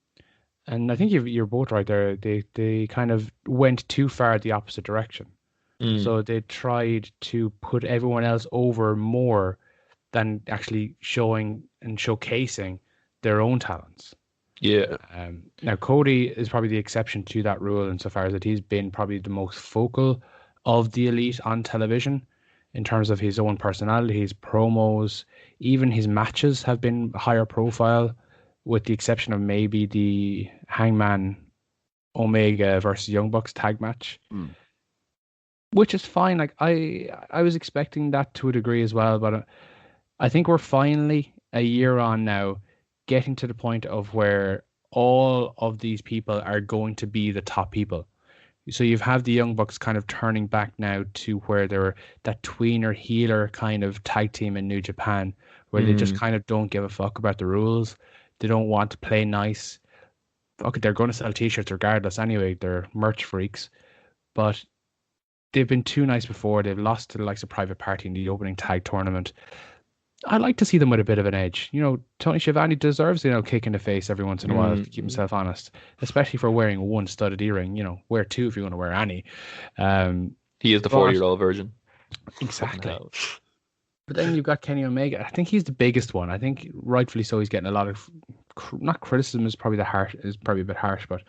S2: And I think you're both right there. They kind of went too far the opposite direction. So they tried to put everyone else over more than actually showing and showcasing their own talents.
S1: Yeah.
S2: Now, Cody is probably the exception to that rule insofar as that he's been probably the most vocal of the Elite on television in terms of his own personality, his promos, even his matches have been higher profile, with the exception of maybe the Hangman Omega versus Young Bucks tag match, which is fine. Like I was expecting that to a degree as well, but I think we're finally a year on now, getting to the point of where all of these people are going to be the top people. So you have the Young Bucks kind of turning back now to where they're that tweener healer kind of tag team in New Japan, where they just kind of don't give a fuck about the rules. They don't want to play nice. Okay, they're going to sell t-shirts regardless anyway. They're merch freaks. But they've been too nice before. They've lost to the likes of Private Party in the opening tag tournament. I like to see them with a bit of an edge. Tony Schiavone deserves, kick in the face every once in a while to keep himself honest, especially for wearing one studded earring. Wear 2 if you're going to wear any.
S1: He is the 4-year-old version.
S2: Exactly. But then you've got Kenny Omega. I think he's the biggest one. I think rightfully so. He's getting a lot of, not criticism is probably a bit harsh, but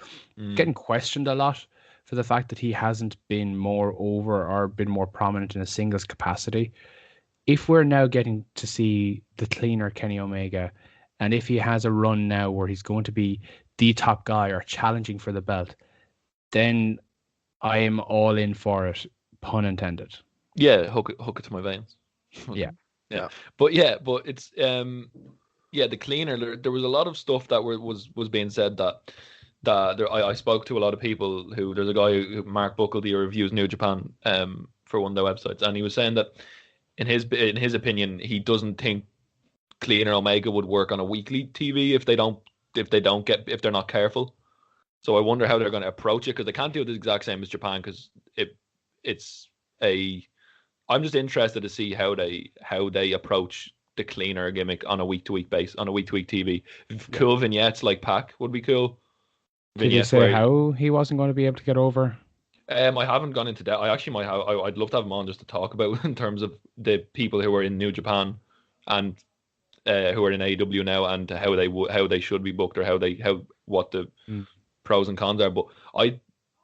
S2: getting questioned a lot for the fact that he hasn't been more over or been more prominent in a singles capacity. If we're now getting to see the cleaner Kenny Omega, and if he has a run now where he's going to be the top guy or challenging for the belt, then I am all in for it, pun intended.
S1: Yeah, hook it to my veins.
S2: Yeah.
S1: But it's the cleaner. There was a lot of stuff that was being said that I spoke to a lot of people who, there's a guy, Mark Buckledy, who reviews New Japan for one of their websites, and he was saying that in his opinion, he doesn't think Cleaner Omega would work on a weekly TV if they're not careful. So I wonder how they're going to approach it, because they can't do it the exact same as Japan, because I'm just interested to see how they approach the cleaner gimmick on a week-to-week base, on a week-to-week TV. Cool vignettes like Pac would be cool.
S2: Did you say how he wasn't going to be able to get over?
S1: I haven't gone into that. I actually might have. I'd love to have him on just to talk about in terms of the people who are in New Japan and who are in AEW now, and how they should be booked, or what the pros and cons are. But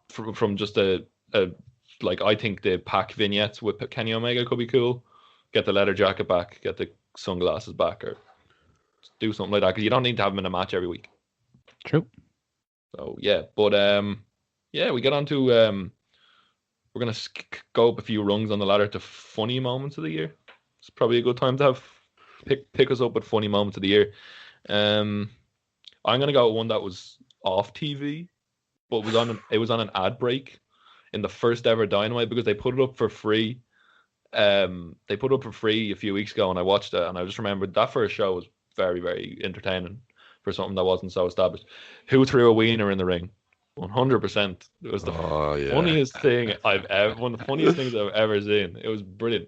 S1: from just I think the Pac vignettes with Kenny Omega could be cool. Get the leather jacket back, get the sunglasses back, or do something like that, because you don't need to have him in a match every week.
S2: True.
S1: So yeah, but we get on to we're gonna go up a few rungs on the ladder to funny moments of the year. It's probably a good time to have pick us up with funny moments of the year. I'm gonna go with one that was off TV, but it was on an ad break in the first ever Dynamite, because they put it up for free. They put it up for free a few weeks ago, and I watched it, and I just remembered that first show was very, very entertaining for something that wasn't so established. Who threw a wiener in the ring? 100%. It was the funniest thing one of the funniest things I've ever seen. It was brilliant.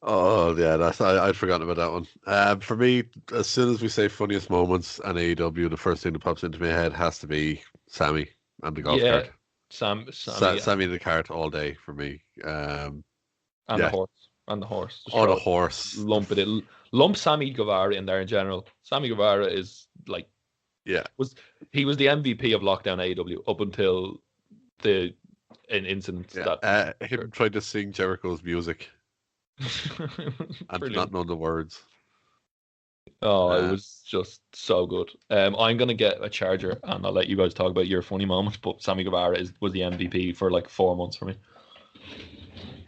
S3: Oh yeah, I'd forgotten about that one. For me, as soon as we say funniest moments and AEW, the first thing that pops into my head has to be Sammy and the golf cart.
S1: Sammy
S3: in the cart all day for me.
S1: And the horse. And the horse. Just
S3: Oh, the
S1: throw it.
S3: horse.
S1: Lump it. Lump Sammy Guevara in there in general. Sammy Guevara is like, he was the MVP of Lockdown AEW up until an incident that
S3: him tried to sing Jericho's music and not know the words.
S1: Oh, it was just so good. I'm gonna get a charger and I'll let you guys talk about your funny moments. But Sammy Guevara was the MVP for like 4 months for me.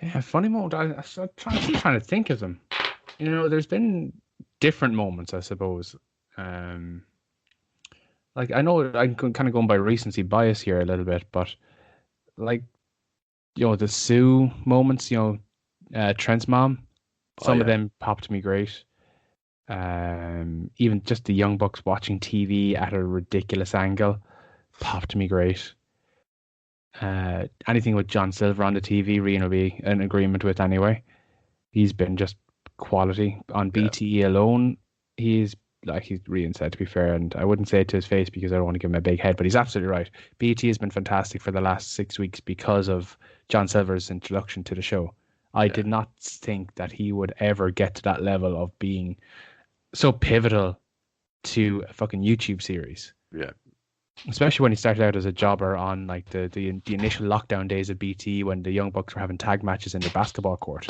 S2: Yeah, funny moment. I'm trying to think of them. You know, there's been different moments, I suppose. Like I know I'm kind of going by recency bias here a little bit, but like, you know, the Sue moments, you know, Trent's mom, some of them popped me great. Even just the Young Bucks watching TV at a ridiculous angle popped me great. Anything with John Silver on the TV, Rian will be in agreement with anyway. He's been just quality on BTE alone. He's like Rian said, to be fair, and I wouldn't say it to his face because I don't want to give him a big head, but he's absolutely right. BTE has been fantastic for the last 6 weeks because of John Silver's introduction to the show. I did not think that he would ever get to that level of being so pivotal to a fucking YouTube series.
S3: Yeah. Especially
S2: when he started out as a jobber on like the initial lockdown days of BT when the Young Bucks were having tag matches in the basketball court.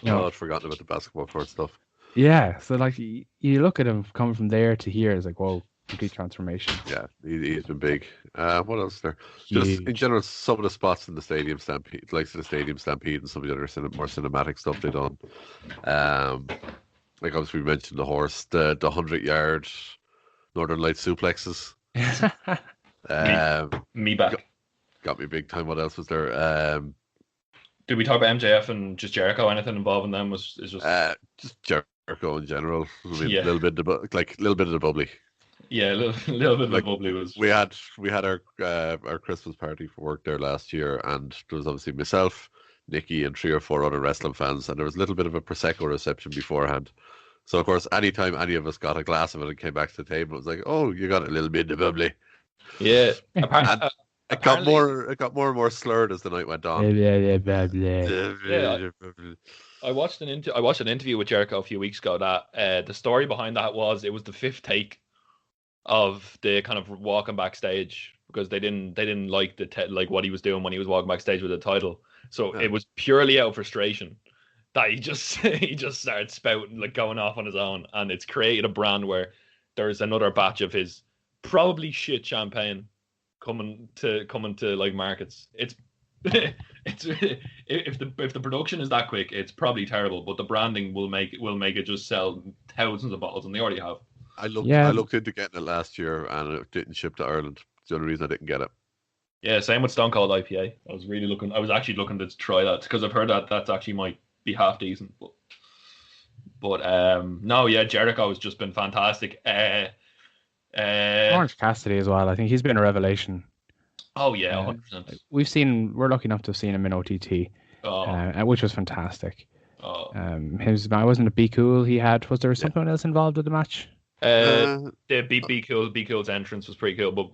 S3: I'd forgotten about the basketball court stuff.
S2: Yeah, so like you look at him coming from there to here, it's like, whoa, complete transformation.
S3: Yeah, he's been big. What else is there? Just in general, some of the spots in the Stadium Stampede, like the Stadium Stampede and some of the other more cinematic stuff they've done. Like obviously we mentioned the horse, the 100-yard Northern Lights suplexes.
S1: Me back.
S3: Got me big time. What else was there?
S1: Did we talk about MJF and just Jericho? Anything involving them is
S3: just Jericho in general. I mean, a little bit of the bubbly.
S1: Yeah, a little bit of the bubbly was.
S3: We had our Christmas party for work there last year, and there was obviously myself, Nikki, and 3 or 4 other wrestling fans, and there was a little bit of a prosecco reception beforehand. So of course, anytime any of us got a glass of it and came back to the table, it was like, "Oh, you got a little bit of bubbly."
S1: Yeah,
S3: it got more and more slurred as the night went on.
S1: I watched an interview with Jericho a few weeks ago. That the story behind that was it was the 5th take of the kind of walking backstage because they didn't like like what he was doing when he was walking backstage with the title. So it was purely out of frustration that he just started spouting, like going off on his own, and it's created a brand where there's another batch of his probably shit champagne coming to like markets. It's if the production is that quick, it's probably terrible, but the branding will make it just sell thousands of bottles, and they already have.
S3: I looked into getting it last year and it didn't ship to Ireland. It's the only reason I didn't get it. Yeah,
S1: same with Stone Cold IPA. I was actually looking to try that because I've heard that that's actually might be half decent. But no, yeah, Jericho has just been fantastic.
S2: Orange Cassidy as well. I think he's been a revelation.
S1: Oh yeah,
S2: 100%. We're lucky enough to have seen him in OTT, which was fantastic. Wasn't it Be Cool he had? Was there something else involved with the match?
S1: The Be Cool's entrance was pretty cool, but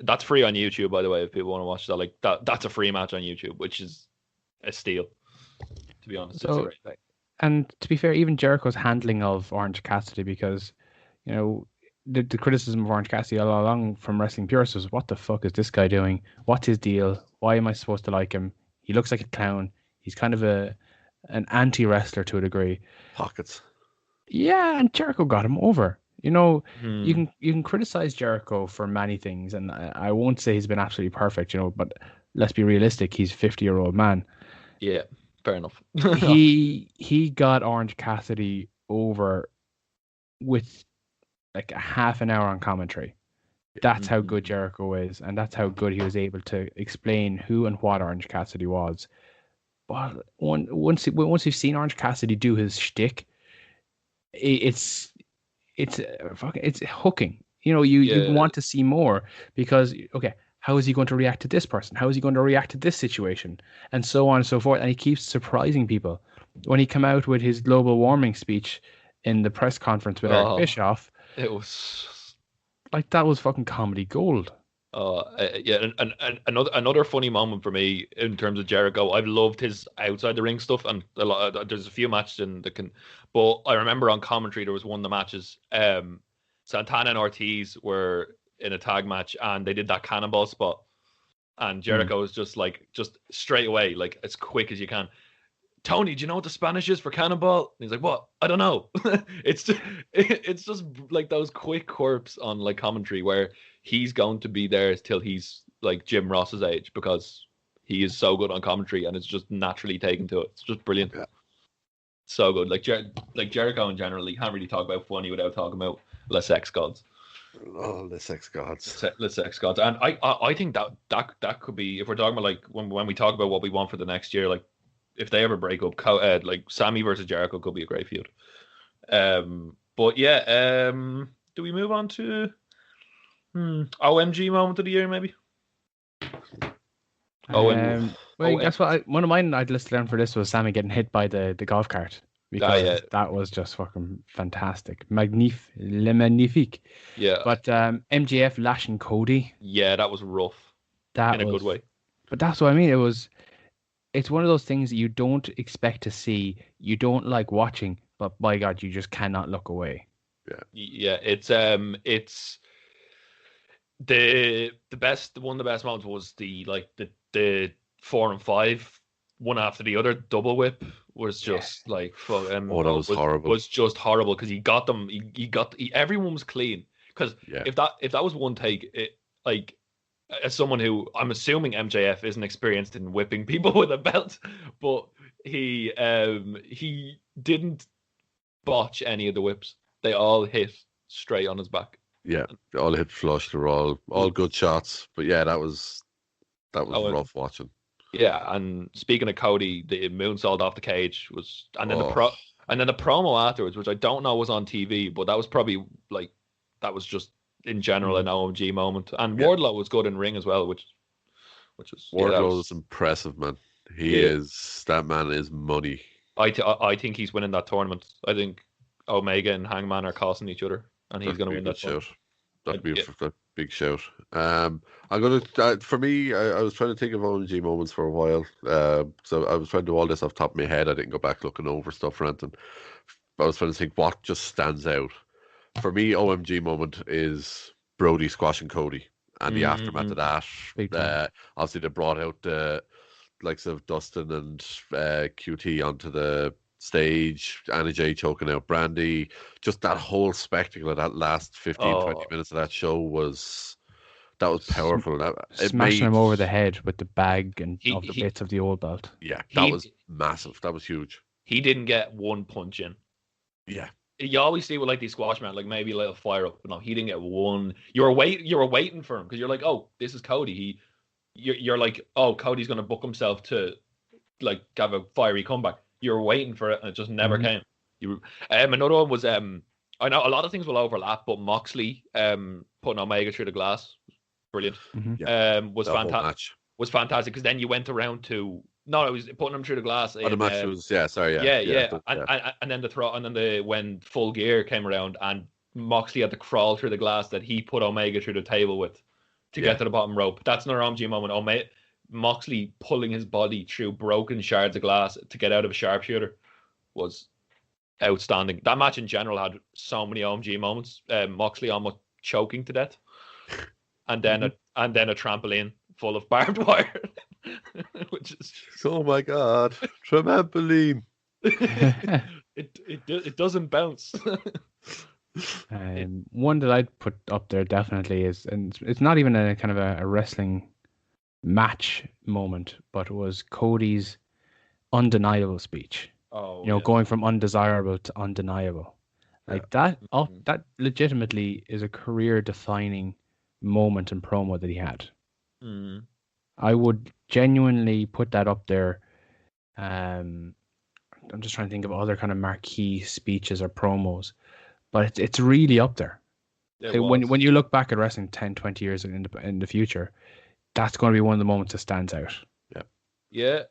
S1: that's free on YouTube, by the way. If people want to watch that, like that's a free match on YouTube, which is a steal. To be honest,
S2: so, and to be fair, even Jericho's handling of Orange Cassidy, because you know the criticism of Orange Cassidy all along from wrestling purists was, what the fuck is this guy doing? What's his deal? Why am I supposed to like him? He looks like a clown. He's kind of an anti-wrestler to a degree.
S3: Pockets.
S2: Yeah, and Jericho got him over. You know, you can criticize Jericho for many things, and I won't say he's been absolutely perfect, you know, but let's be realistic. He's a 50-year-old man.
S1: Yeah, fair enough.
S2: he got Orange Cassidy over with like a half an hour on commentary. That's how good Jericho is, and that's how good he was able to explain who and what Orange Cassidy was. But once you've seen Orange Cassidy do his shtick, it's hooking. You know, you want to see more because, okay, how is he going to react to this person? How is he going to react to this situation? And so on and so forth. And he keeps surprising people. When he came out with his global warming speech in the press conference with Eric Bischoff,
S1: it was
S2: like, that was fucking comedy gold.
S1: Yeah, and another funny moment for me in terms of Jericho. I've loved his outside the ring stuff, and there's a few matches in that can. But I remember on commentary there was one of the matches. Santana and Ortiz were in a tag match, and they did that cannonball spot, and Jericho was just straight away, like as quick as you can. Tony, do you know what the Spanish is for cannonball? And he's like, what? I don't know. it's just like those quick quirks on like commentary where he's going to be there till he's like Jim Ross's age because he is so good on commentary and it's just naturally taken to it. It's just brilliant. Yeah. So good. Like Jericho in general, you can't really talk about funny without talking about Les Sex Gods.
S3: Oh, Les Sex Gods.
S1: Les Sex Gods. And I think that could be, if we're talking about like when we talk about what we want for the next year, like if they ever break up, like Sammy versus Jericho could be a great feud. But yeah, do we move on to OMG moment of the year maybe?
S2: Well, guess what? One of mine I'd listed down for this was Sammy getting hit by the golf cart because that was just fucking fantastic, magnifique.
S1: Yeah.
S2: But MJF lashing Cody.
S1: Yeah, that was rough.
S2: That
S1: in a good way.
S2: But that's what I mean. It's one of those things that you don't expect to see, you don't like watching, but by God, you just cannot look away.
S1: Yeah. It's the best. One of the best moments was the 4 and 5, one after the other double whip was just like
S3: that was horrible.
S1: Was just horrible because he got them. Everyone was clean because if that was one take, it like. As someone who I'm assuming MJF isn't experienced in whipping people with a belt, but he didn't botch any of the whips. They all hit straight on his back.
S3: Yeah, they all hit flush. They were all good shots. But yeah, that was rough watching.
S1: Yeah, and speaking of Cody, the moonsault off the cage was, and then the promo afterwards, which I don't know was on TV, but that was probably like that was just. In general, an OMG moment, and Wardlow was good in ring as well, which was
S3: Wardlow was impressive, man. That man is money.
S1: I think he's winning that tournament. I think Omega and Hangman are costing each other, and he's going to win that shout.
S3: That'd be a big shout. I'm gonna for me, I was trying to think of OMG moments for a while. So I was trying to do all this off the top of my head. I didn't go back looking over stuff or anything. I was trying to think what just stands out. For me, OMG moment is Brody squashing Cody and the aftermath of that. Obviously, they brought out the likes of Dustin and QT onto the stage. Anna Jay choking out Brandy. Just that whole spectacle of that last 15-20 minutes of that show was powerful.
S2: Smashing him over the head with the bag and of the bits of the old belt.
S3: Yeah, that was massive. That was huge.
S1: He didn't get one punch in.
S3: Yeah.
S1: You always see with like these squash men, like maybe a little fire up, but no, he didn't get one. You were waiting for him because you're like, oh, this is Cody. You're like, oh, Cody's gonna book himself to like have a fiery comeback. You're waiting for it, and it just never came. Another one was I know a lot of things will overlap, but Moxley putting Omega through the glass, brilliant. Was fantastic. Was fantastic because then you went around to. No, it was putting him through the glass.
S3: The match was sorry.
S1: And then the throw, and then when Full Gear came around and Moxley had to crawl through the glass that he put Omega through the table with to get to the bottom rope. That's another OMG moment. Moxley pulling his body through broken shards of glass to get out of a sharpshooter was outstanding. That match in general had so many OMG moments. Moxley almost choking to death, and then a trampoline full of barbed wire. Which is
S3: oh my God, trampoline.
S1: it doesn't bounce.
S2: One that I'd put up there definitely is, and it's not even a kind of a wrestling match moment, but it was Cody's undeniable speech. Going from undesirable to undeniable, like that. That legitimately is a career-defining moment and promo that he had. I would genuinely put that up there. I'm just trying to think of other kind of marquee speeches or promos, but it's really up there. When you look back at wrestling 10, 20 years in the future, that's going to be one of the moments that stands out.
S1: Yeah.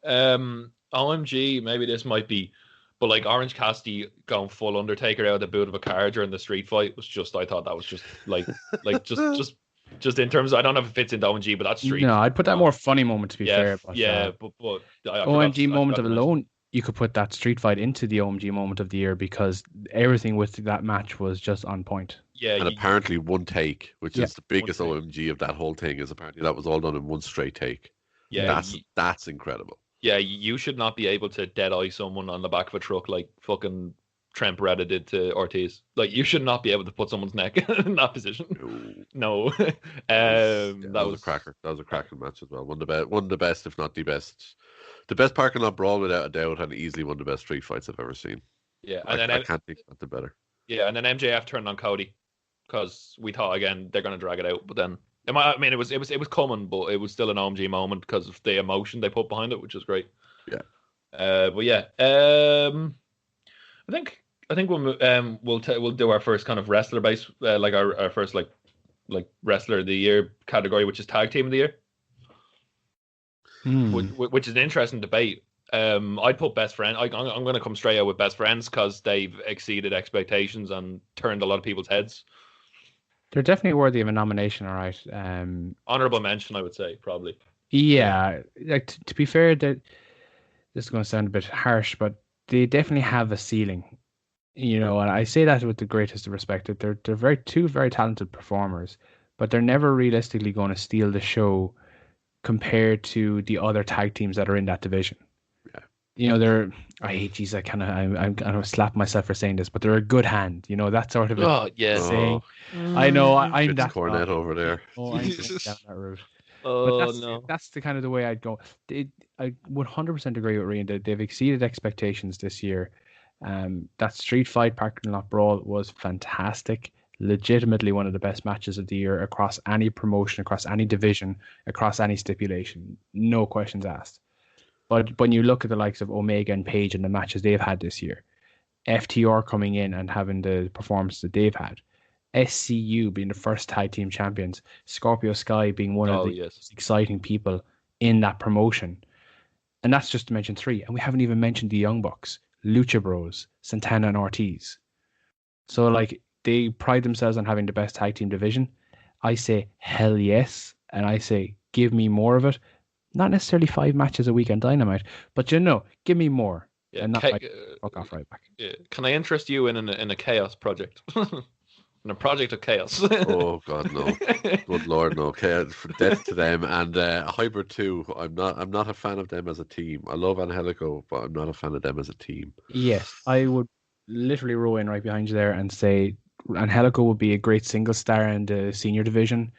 S1: OMG, maybe this might be, but like Orange Cassidy going full Undertaker out of the boot of a car during the street fight was just, I thought that was just like just Just in terms of, I don't know if it fits into OMG, but that's street.
S2: No, I'd put that more funny moment to be fair. But,
S1: but
S2: OMG moment of alone, you could put that street fight into the OMG moment of the year because everything with that match was just on point.
S1: Yeah,
S3: and apparently one take, which is the biggest
S1: take.
S3: OMG of that whole thing, is apparently that was all done in one straight take.
S1: Yeah,
S3: that's incredible.
S1: Yeah, you should not be able to dead eye someone on the back of a truck like fucking Trent Beretta did to Ortiz. Like, you should not be able to put someone's neck in that position. No.
S3: That was a cracker. That was a cracking match as well. One of the best, if not the best. The best parking lot brawl without a doubt, and easily one of the best street fights I've ever seen.
S1: Yeah,
S3: and I can't think of something better. Yeah,
S1: and then MJF turned on Cody because we thought again they're going to drag it out, but then it was coming, but it was still an OMG moment because of the emotion they put behind it, which is great.
S3: Yeah.
S1: But yeah, I think we'll do our first kind of wrestler base, like our first like wrestler of the year category, which is tag team of the year. Which is an interesting debate. I'd put best friend. I'm going to come straight out with best friends because they've exceeded expectations and turned a lot of people's heads.
S2: They're definitely worthy of a nomination, all right.
S1: Honorable mention, I would say, probably.
S2: Yeah, like to be fair, that this is going to sound a bit harsh, but they definitely have a ceiling. You know, and I say that with the greatest of respect. That they're two very talented performers, but they're never realistically going to steal the show compared to the other tag teams that are in that division.
S3: Yeah.
S2: You know, I'm gonna slap myself for saying this, but they're a good hand. You know, that sort of saying. I know I'm that
S3: Cornet over there.
S2: Oh, I'm down that route.
S1: But
S2: that's the kind of the way I'd go. I 100% agree with Rian that they've exceeded expectations this year. That street fight parking lot brawl was fantastic. Legitimately one of the best matches of the year across any promotion, across any division, across any stipulation. No questions asked. But when you look at the likes of Omega and Page and the matches they've had this year, FTR coming in and having the performance that they've had, SCU being the first tag team champions, Scorpio Sky being one of the most exciting people in that promotion. And that's just to mention three. And we haven't even mentioned the Young Bucks, Lucha Bros, Santana and Ortiz. So like, they pride themselves on having the best tag team division. I say hell yes, and I say give me more of it. Not necessarily 5 matches a week on Dynamite, but give me more.
S1: Yeah,
S2: and not fuck off right back.
S1: Yeah. Can I interest you in a chaos project? In a project of chaos.
S3: Oh God, no! Good Lord, no! Chaos, death to them. And Hybrid 2. I'm not a fan of them as a team. I love Angelico, but I'm not a fan of them as a team.
S2: Yes, I would literally row in right behind you there and say Angelico would be a great single star in the senior division,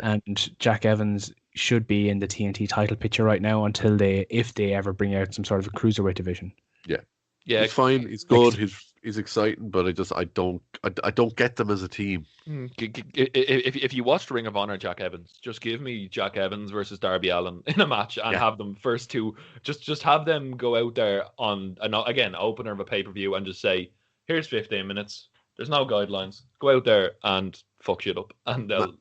S2: and Jack Evans should be in the TNT title picture right now if they ever bring out some sort of a cruiserweight division.
S3: Yeah, he's fine. He's good. He's exciting, but I don't get them as a team.
S1: If you watched Ring of Honor, Jack Evans, just give me Jack Evans versus Darby Allin in a match and have them first two. Just have them go out there on again opener of a pay-per-view and just say, here's 15 minutes. There's no guidelines. Go out there and fuck shit up, and they'll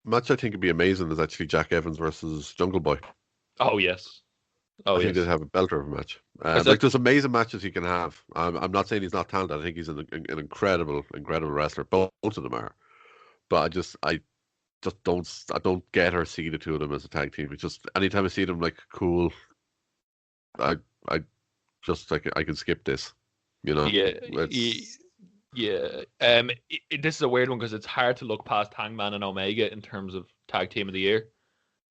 S3: match I think would be amazing is actually Jack Evans versus Jungle Boy.
S1: Oh yes.
S3: I think they'd have a belter of a match. There's amazing matches he can have. I'm not saying he's not talented. I think he's an incredible wrestler. Both of them are. But I don't get or see the two of them as a tag team. It's just anytime I see them cool, I can skip this. You know.
S1: Yeah. This is a weird one because it's hard to look past Hangman and Omega in terms of tag team of the year,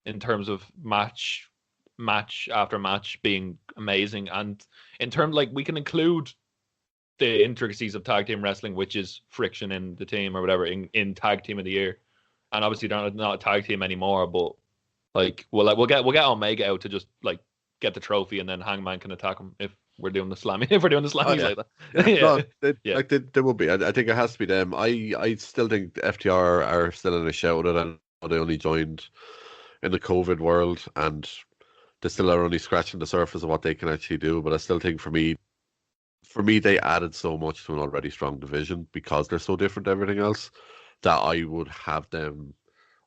S1: in terms of match after match being amazing, and in terms we can include the intricacies of tag team wrestling, which is friction in the team or whatever, in tag team of the year, and obviously they're not a tag team anymore, but we'll get Omega out to just get the trophy, and then Hangman can attack him if we're doing the slamming like that.
S3: There will be. I think it has to be them. I still think the FTR are still in a shout at it, and they only joined in the COVID world, and they still are only scratching the surface of what they can actually do. But I still think for me, they added so much to an already strong division because they're so different to everything else that I would have them.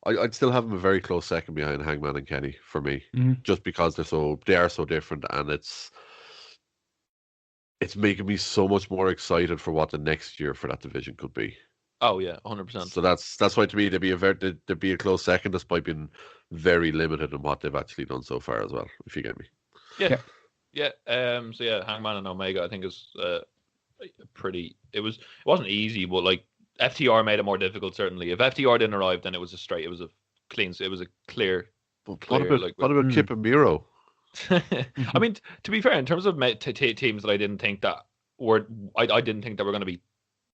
S3: I'd still have them a very close second behind Hangman and Kenny for me, just because they are so different, and it's making me so much more excited for what the next year for that division could be.
S1: Oh yeah, 100%.
S3: So that's why to me they'd be a close second, despite being very limited in what they've actually done so far as well. If you get me.
S1: Yeah, yeah. So yeah, Hangman and Omega, I think is pretty. It wasn't easy, but like FTR made it more difficult. Certainly, if FTR didn't arrive, then it was a clear.
S3: But
S1: Clear,
S3: what about Kip and Miro?
S1: I mean, to be fair, in terms of teams that I didn't think that I didn't think that were going to be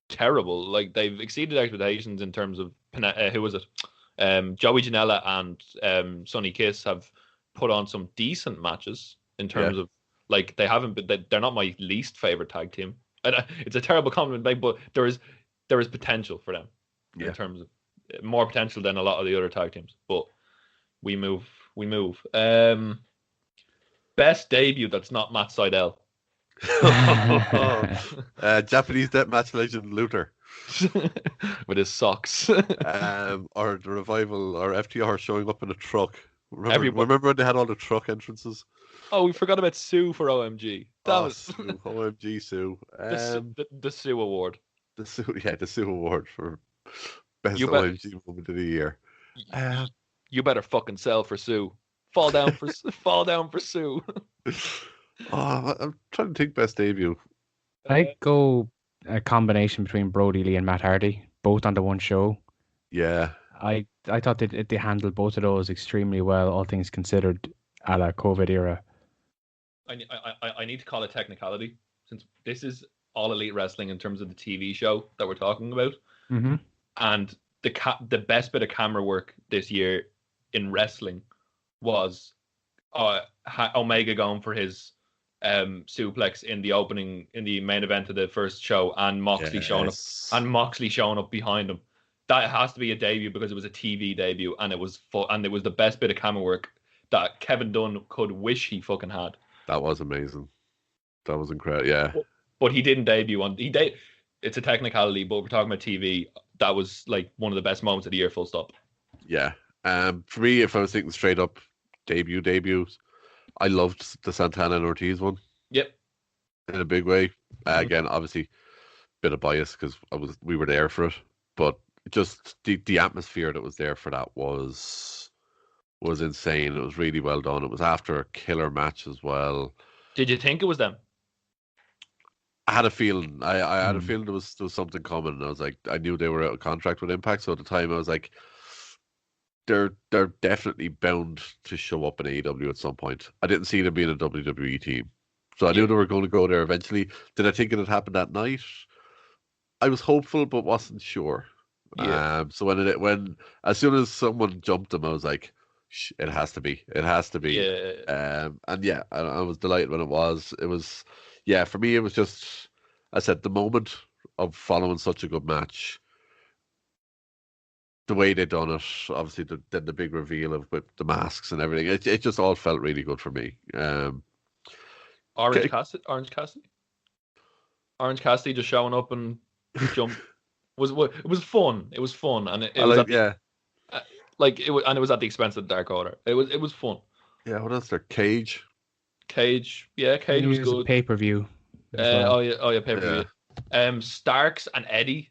S1: terrible. Like they've exceeded expectations in terms of who was it? Joey Janela and Sonny Kiss have put on some decent matches in terms of like they haven't been. They're not my least favorite tag team. And it's a terrible compliment, but there is potential for them in terms of more potential than a lot of the other tag teams. But we move. Best debut that's not Matt Sydal.
S3: Japanese deathmatch legend Luther.
S1: With his socks.
S3: Or the revival, or FTR showing up in a truck. Remember when they had all the truck entrances?
S1: Oh, we forgot about Sue for OMG.
S3: Sue. OMG Sue.
S1: The Sue Award.
S3: The Sue Award for best OMG moment of the year.
S1: You better fucking sell for Sue. Fall down for Sue.
S3: I'm trying to think best debut.
S2: I'd go a combination between Brody Lee and Matt Hardy, both on the one show.
S3: Yeah.
S2: I thought they handled both of those extremely well, all things considered, a la COVID era.
S1: I need to call it technicality, since this is All Elite Wrestling in terms of the TV show that we're talking about.
S2: Mm-hmm.
S1: And the best bit of camera work this year in wrestling was Omega going for his suplex in the main event of the first show, and Moxley showing up behind him. That has to be a debut because it was a TV debut, and it was and it was the best bit of camera work that Kevin Dunn could wish he fucking had.
S3: That was amazing. That was incredible. Yeah,
S1: but he didn't debut on. It's a technicality, but we're talking about TV. That was like one of the best moments of the year. Full stop.
S3: Yeah. For me, if I was thinking straight up debuts, I loved the Santana and Ortiz one.
S1: Yep.
S3: In a big way. Again, obviously, bit of bias because we were there for it, but just the atmosphere that was there for that was insane. It was really well done. It was after a killer match as well.
S1: Did you think it was them?
S3: I had a feeling. I had a feeling there was something coming. And I was like, I knew they were out of contract with Impact, so at the time I was like, they're definitely bound to show up in AEW at some point. I didn't see them being a WWE team, so I knew they were going to go there eventually. Did I think it had happened that night? I was hopeful, but wasn't sure.
S1: Yeah.
S3: So when as soon as someone jumped them, I was like, it has to be.
S1: Yeah.
S3: And yeah, I was delighted when it was. It was, yeah, for me, it was just, I said, the moment of following such a good match, the way they done it, obviously the big reveal of with the masks and everything, it just all felt really good for me.
S1: Orange Cassidy just showing up and jump it was fun. It was fun, and it was and it was at the expense of the Dark Order. It was fun.
S3: Yeah, what else there? Cage,
S1: yeah, Cage was good.
S2: Pay-per-view.
S1: Pay-per-view. Yeah. Starks and Eddie,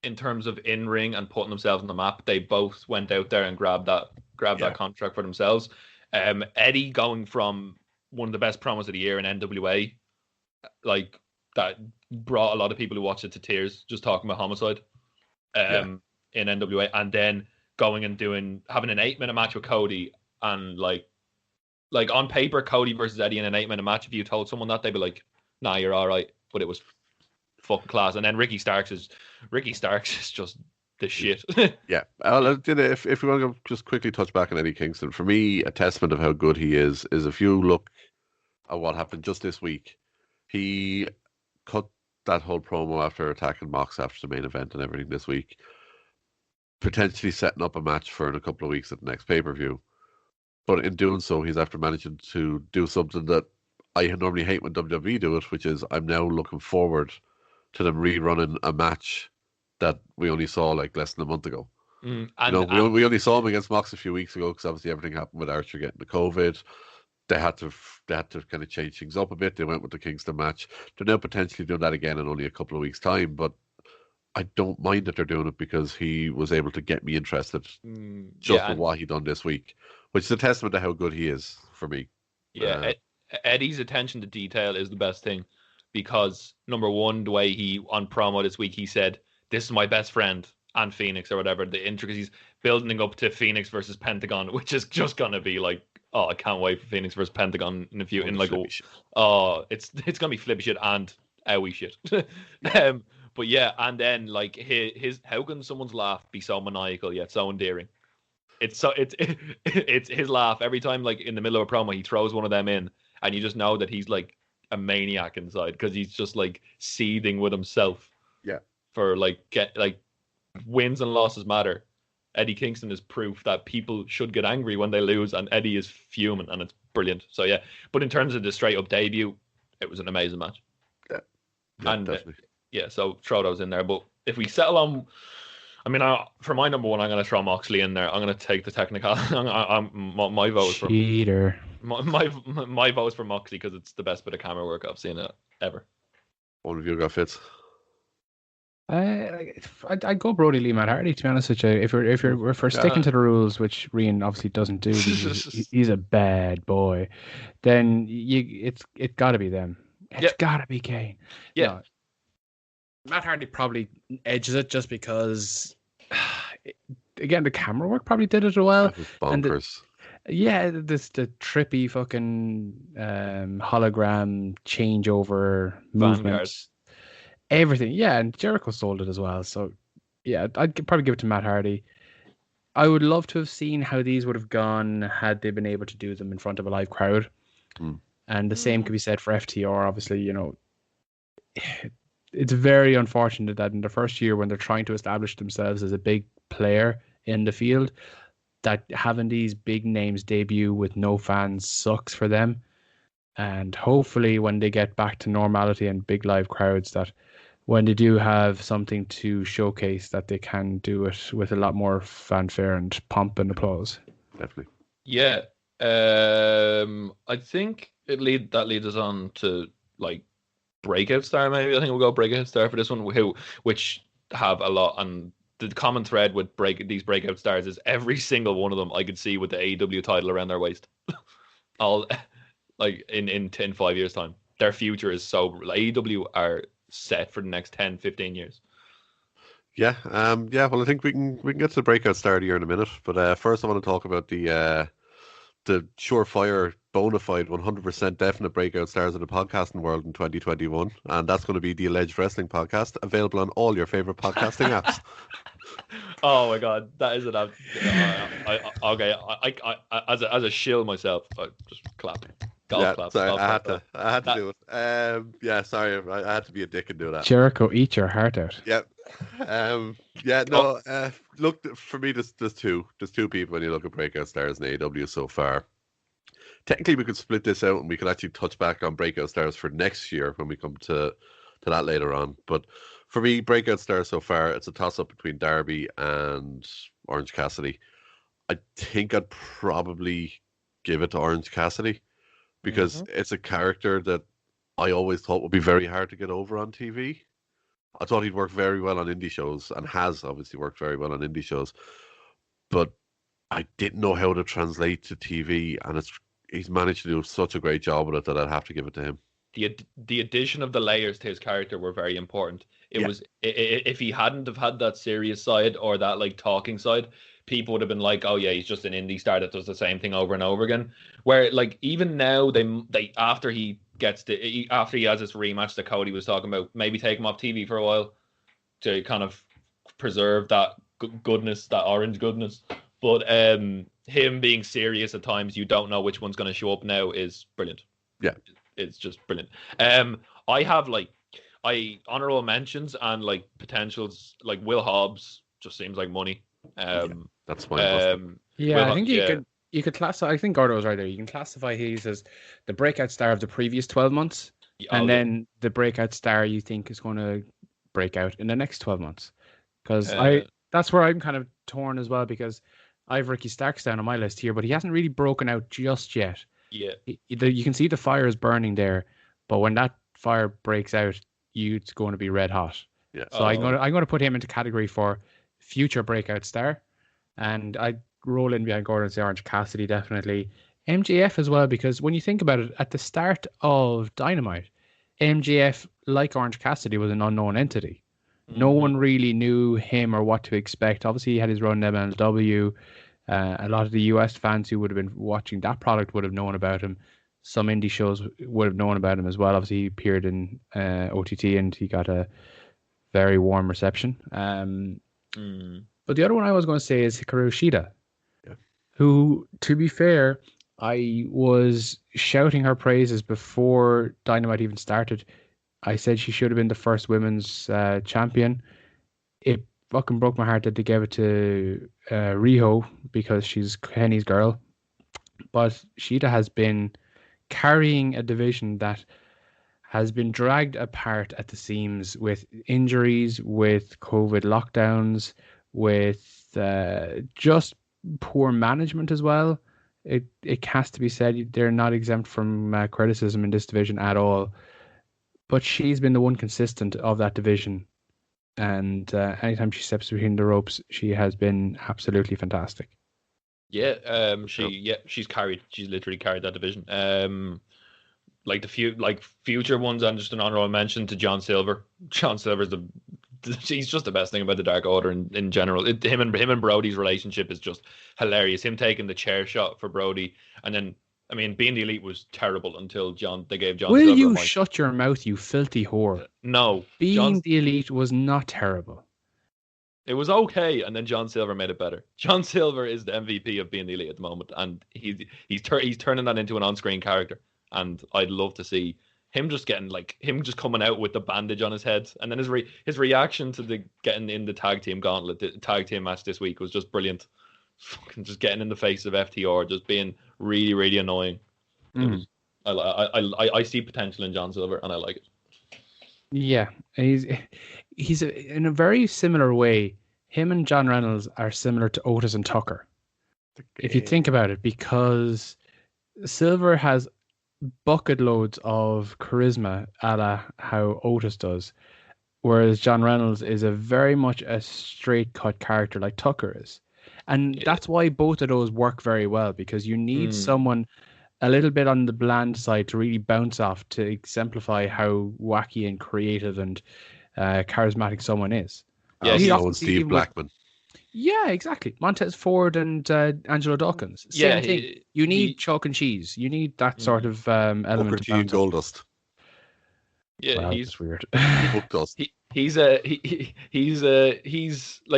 S1: in terms of in-ring and putting themselves on the map, they both went out there and grabbed that contract for themselves. Eddie going from one of the best promos of the year in NWA, like that brought a lot of people who watched it to tears, just talking about Homicide in NWA, and then going and having an 8-minute match with Cody, and like on paper, Cody versus Eddie in an 8-minute match, if you told someone that, they'd be like, nah, you're all right. But it was fucking class. And then Ricky Starks is just the shit.
S3: Yeah. If we want to just quickly touch back on Eddie Kingston, for me, a testament of how good he is if you look at what happened just this week. He cut that whole promo after attacking Mox after the main event and everything this week, potentially setting up a match for in a couple of weeks at the next pay-per-view. But in doing so, he's after managing to do something that I normally hate when WWE do it, which is I'm now looking forward to them rerunning a match that we only saw like less than a month ago. We only saw him against Mox a few weeks ago because obviously everything happened with Archer getting the COVID. They had to kind of change things up a bit. They went with the Kingston match. They're now potentially doing that again in only a couple of weeks' time. But I don't mind that they're doing it because he was able to get me interested just
S1: Yeah,
S3: with what he done this week, which is a testament to how good he is for me.
S1: yeah. Eddie's attention to detail is the best thing because number one, the way he on promo this week he said, "This is my best friend and Phoenix or whatever." The intricacies building up to Phoenix versus Pentagon, which is just gonna be like, oh, I can't wait for Phoenix versus Pentagon in a few in like it's gonna be flippy shit and owie shit. But yeah, and then like his how can someone's laugh be so maniacal yet so endearing? It's his laugh every time, like in the middle of a promo, he throws one of them in, and you just know that he's like a maniac inside because he's just like seething with himself.
S3: Yeah.
S1: For like wins and losses matter. Eddie Kingston is proof that people should get angry when they lose, and Eddie is fuming, and it's brilliant. So yeah, but in terms of the straight up debut, it was an amazing match.
S3: Yeah,
S1: and
S3: definitely.
S1: So throw those in there. But if we settle on, I mean, for my number one, I'm going to throw Moxley in there. I'm going to take the technical. My vote is for
S2: cheater.
S1: My vote is for Moxley because it's the best bit of camera work I've seen ever.
S3: One of you got Fitz.
S2: I'd go Brody Lee, Matt Hardy. To be honest with you, if we're sticking to the rules, which Rian obviously doesn't do, he's a bad boy. Then it's got to be them. It's got to be Kane.
S1: Yeah.
S2: No, Matt Hardy probably edges it just because, again, the camera work probably did it well.
S3: That was bonkers.
S2: The trippy fucking hologram changeover movements. Everything, yeah, and Jericho sold it as well. So, yeah, I'd probably give it to Matt Hardy. I would love to have seen how these would have gone had they been able to do them in front of a live crowd. And the same could be said for FTR. Obviously, you know, it's very unfortunate that in the first year when they're trying to establish themselves as a big player in the field, that having these big names debut with no fans sucks for them. And hopefully when they get back to normality and big live crowds, that when they do have something to showcase, that they can do it with a lot more fanfare and pomp and applause.
S3: Definitely.
S1: Yeah. I think that leads us on to like Breakout Star, maybe. I think we'll go Breakout Star for this one, which have a lot. And the common thread with these Breakout Stars is every single one of them I could see with the AEW title around their waist. All like in 5 years' time. Their future is so... AEW are set for the next 10, 15 years.
S3: Yeah, well, I think we can get to the Breakout Star here in a minute. But first I want to talk about the surefire, bona fide, 100% definite breakout stars of the podcasting world in 2021. And that's going to be the Alleged Wrestling Podcast, available on all your favorite podcasting apps.
S1: Oh my god, that is an app. I as a shill myself, I just clap. Clap.
S3: Sorry, I had to do it. Sorry, I had to be a dick and do that.
S2: Jericho, eat your heart out.
S3: Yeah. Look, for me, there's two people when you look at breakout stars in AEW so far. Technically, we could split this out and we could actually touch back on breakout stars for next year when we come to that later on. But for me, breakout stars so far, it's a toss-up between Darby and Orange Cassidy. I think I'd probably give it to Orange Cassidy because it's a character that I always thought would be very hard to get over on TV. I thought he'd work very well on indie shows and has obviously worked very well on indie shows. But I didn't know how to translate to TV, and he's managed to do such a great job with it that I'd have to give it to him.
S1: The addition of the layers to his character were very important. It was if he hadn't have had that serious side or that like talking side, people would have been like, "Oh yeah, he's just an indie star that does the same thing over and over again." Where like even now they after he has this rematch that Cody was talking about, maybe take him off TV for a while to kind of preserve that goodness, that orange goodness. But him being serious at times, you don't know which one's going to show up now, is brilliant.
S3: Yeah,
S1: it's just brilliant. I have honorable mentions and like potentials. Like Will Hobbs just seems like money.
S3: That's fine.
S2: I think you could classify. I think Gordo was right there. You can classify his as the breakout star of the previous 12 months, and then the breakout star you think is going to break out in the next 12 months. Because that's where I'm kind of torn as well, because I have Ricky Starks down on my list here, but he hasn't really broken out just yet.
S1: Yeah,
S2: you can see the fire is burning there, but when that fire breaks out, it's going to be red hot.
S3: Yeah.
S2: So I'm gonna put him into category for future breakout star, and I roll in behind Gordon and say Orange Cassidy definitely. MJF as well, because when you think about it, at the start of Dynamite, MJF, like Orange Cassidy, was an unknown entity. No one really knew him or what to expect. Obviously, he had his run in MLW. A lot of the US fans who would have been watching that product would have known about him. Some indie shows would have known about him as well. Obviously, he appeared in OTT and he got a very warm reception. But the other one I was going to say is Hikaru Shida, who, to be fair, I was shouting her praises before Dynamite even started. I said she should have been the first women's champion. It fucking broke my heart that they gave it to Riho because she's Kenny's girl. But Shida has been carrying a division that has been dragged apart at the seams with injuries, with COVID lockdowns, with just poor management as well. It has to be said they're not exempt from criticism in this division at all. But she's been the one consistent of that division. And anytime she steps between the ropes, she has been absolutely fantastic.
S1: Yeah, she's literally carried that division. Like future ones, and just an honorable mention to John Silver. John Silver's he's just the best thing about the Dark Order in general. Him and Brody's relationship is just hilarious. Him taking the chair shot for Brody, and then being the Elite was terrible until they gave John.
S2: Will
S1: Silver
S2: you shut your mouth, you filthy whore?
S1: No,
S2: the Elite was not terrible.
S1: It was okay, and then John Silver made it better. John Silver is the MVP of being the Elite at the moment, and he's turning that into an on-screen character. And I'd love to see him just coming out with the bandage on his head, and then his reaction to the getting in the tag team gauntlet, the tag team match this week was just brilliant. Fucking just getting in the face of FTR, just being really, really annoying. I see potential in John Silver, and I like it.
S2: Yeah, he's in a very similar way. Him and John Reynolds are similar to Otis and Tucker, if you think about it, because Silver has bucket loads of charisma, a la how Otis does, whereas John Reynolds is a very much a straight cut character like Tucker is, and that's why both of those work very well, because you need someone a little bit on the bland side to really bounce off to exemplify how wacky and creative and charismatic someone is.
S3: Yeah, Steve Blackman.
S2: Yeah, exactly. Montez Ford and Angelo Dawkins. Same thing. You need chalk and cheese. You need that sort of element.
S3: Booker T and Goldust.
S1: Yeah,
S2: wow, he's weird.
S1: He's like,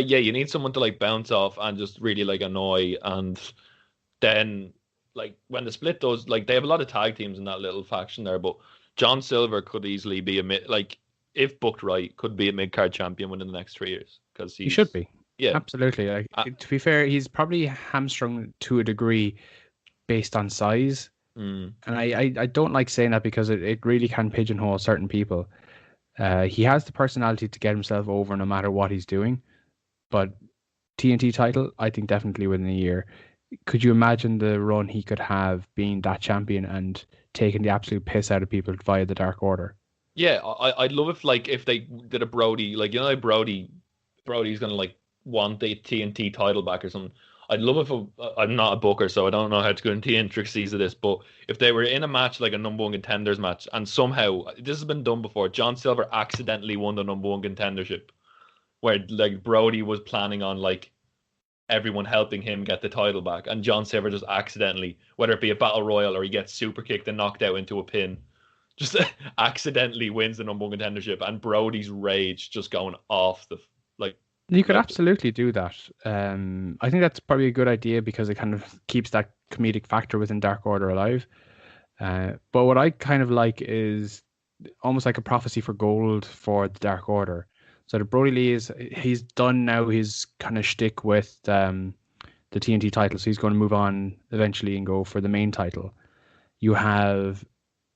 S1: you need someone to like bounce off and just really like annoy, and then like when the split does, like they have a lot of tag teams in that little faction there, but John Silver could easily be if booked right, could be a mid-card champion within the next 3 years, because he
S2: should be.
S1: Yeah,
S2: absolutely. Like, to be fair, he's probably hamstrung to a degree based on size. And I don't like saying that because it really can pigeonhole certain people. He has the personality to get himself over no matter what he's doing. But TNT title, I think definitely within a year. Could you imagine the run he could have being that champion and taking the absolute piss out of people via the Dark Order?
S1: Yeah, I'd love if they did a Brody, like, Brody's gonna want the TNT title back or something. I'd love I'm not a booker, so I don't know how to go into the intricacies of this, but if they were in a match like a number one contenders match, and somehow this has been done before, John Silver accidentally won the number one contendership, where like Brody was planning on like everyone helping him get the title back, and John Silver just accidentally, whether it be a battle royal or he gets super kicked and knocked out into a pin, just accidentally wins the number one contendership, and Brody's rage just going off the like.
S2: You could absolutely do that. I think that's probably a good idea because it kind of keeps that comedic factor within Dark Order alive. But what I kind of like is almost like a prophecy for gold for the Dark Order. So the Brody Lee he's done now his kind of shtick with the TNT title, so he's going to move on eventually and go for the main title. You have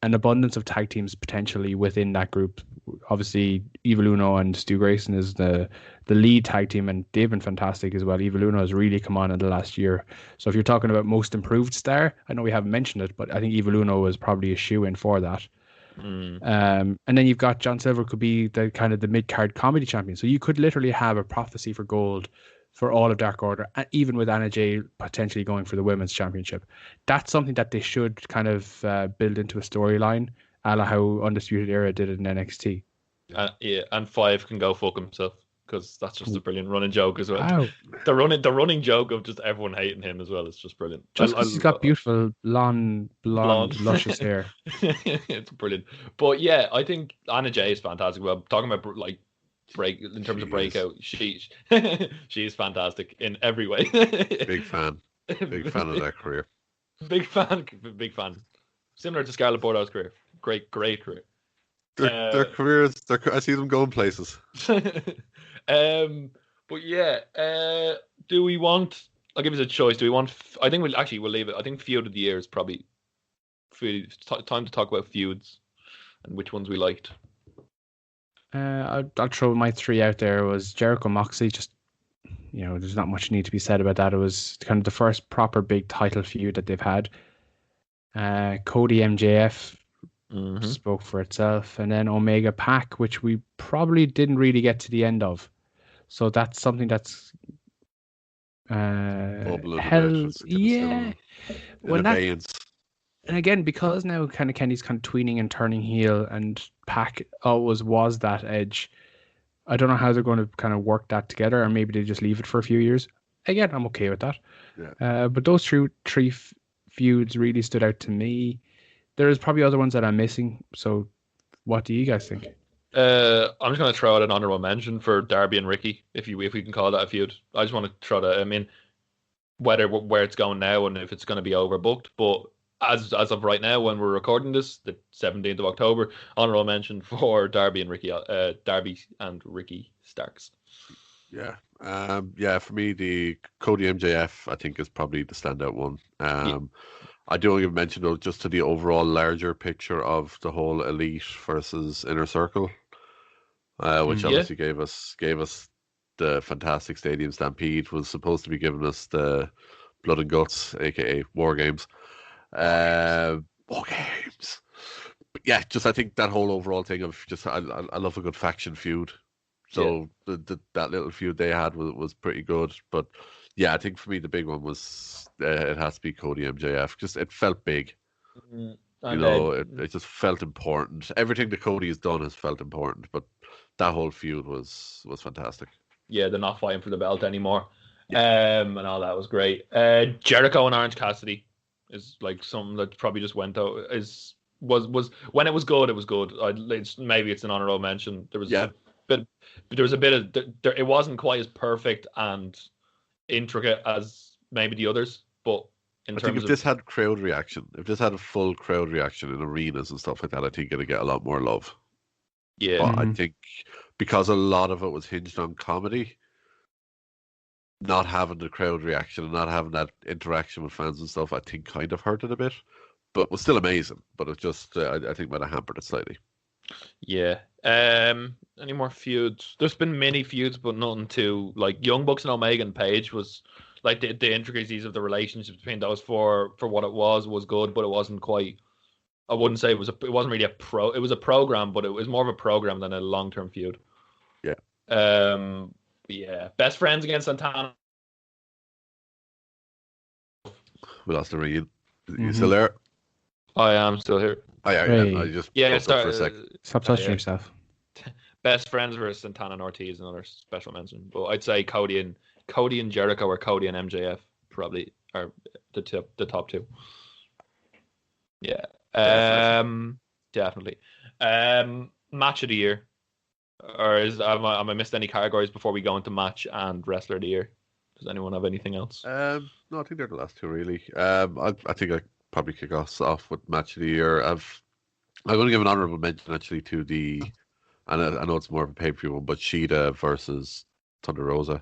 S2: an abundance of tag teams potentially within that group. Obviously, Evil Uno and Stu Grayson is the lead tag team, and they've been fantastic as well. Evil Uno has really come on in the last year. So if you're talking about most improved star, I know we haven't mentioned it, but I think Evil Uno is probably a shoe-in for that. And then you've got John Silver could be the kind of the mid-card comedy champion. So you could literally have a prophecy for gold for all of Dark Order, even with Anna Jay potentially going for the women's championship. That's something that they should kind of build into a storyline, a la how Undisputed Era did it in NXT.
S1: Yeah, and Five can go fuck himself, because that's just a brilliant running joke as well.
S2: Wow.
S1: The running joke of just everyone hating him as well is just brilliant.
S2: Just because he's got beautiful blonde, luscious hair.
S1: It's brilliant. But yeah, I think Anna Jay is fantastic. Well, talking about in terms of breakout, she is fantastic in every way.
S3: Big fan of that career.
S1: Big fan. Similar to Scarlett Bordeaux's career. Great career.
S3: Their careers, I see them going places.
S1: But yeah, do we want? I'll give you a choice. Do we want? I think we'll leave it. I think feud of the year is probably time to talk about feuds and which ones we liked.
S2: I'll throw my 3 out there. Was Jericho Moxley. Just, there's not much need to be said about that. It was kind of the first proper big title feud that they've had. Cody MJF spoke for itself, and then Omega Pac, which we probably didn't really get to the end of. So that's something that's hell, yeah. And again, because now kind of Kenny's kind of tweening and turning heel, and Pac always was that edge. I don't know how they're going to kind of work that together, or maybe they just leave it for a few years. Again, I'm okay with that. Yeah. But those three feuds really stood out to me. There's probably other ones that I'm missing. So, what do you guys think?
S1: I'm just going to throw out an honorable mention for Darby and Ricky, if we can call that a feud. I just want to throw that. I mean, where it's going now and if it's going to be overbooked, but as of right now, when we're recording this, the 17th of October, honorable mention for Darby and Ricky Starks.
S3: Yeah. For me, the Cody MJF, I think, is probably the standout one. I do want to give mention, though, just to the overall larger picture of the whole Elite versus Inner Circle, which obviously gave us the fantastic Stadium Stampede, was supposed to be giving us the Blood and Guts, aka War Games. War Games. But yeah, just I think that whole overall thing of just I love a good faction feud. So that little feud they had was pretty good. But yeah, I think for me the big one was it has to be Cody MJF. Just it felt big. It just felt important. Everything that Cody has done has felt important, but that whole feud was fantastic.
S1: Yeah, they're not fighting for the belt anymore. And all that was great. Jericho and Orange Cassidy is like something that probably just went out. Was when it was good, it was good. Maybe it's an honorable mention. There was a bit of it wasn't quite as perfect and intricate as maybe the others, but I think
S3: if this had crowd reaction, if this had a full crowd reaction in arenas and stuff like that, I think it'd get a lot more love.
S1: Yeah,
S3: but I think because a lot of it was hinged on comedy, not having the crowd reaction and not having that interaction with fans and stuff, I think kind of hurt it a bit. But was still amazing. But it just, I think, might have hampered it slightly.
S1: Yeah. Any more feuds? There's been many feuds, but nothing too like Young Bucks and Omega and Page was like the intricacies of the relationship between those for what it was good, but it wasn't quite. I wouldn't say it wasn't really it was a program, but it was more of a program than a long-term feud.
S3: Yeah.
S1: Yeah. Best friends against Santana.
S3: We lost the Rian. You still there?
S1: I am still here.
S3: Oh, yeah. I just
S1: for
S3: a second.
S2: Stop touching yourself.
S1: Best friends versus Santana and Ortiz, another special mention. But I'd say Cody and Jericho, or Cody and MJF probably are the top two. Yeah. Definitely. Match of the year, or have I missed any categories before we go into match and wrestler of the year? Does anyone have anything else?
S3: No, I think they're the last two really. I think I probably kick us off with match of the year. I'm going to give an honorable mention actually to and I know it's more of a pay-per-view one, but Shida versus Thunder Rosa.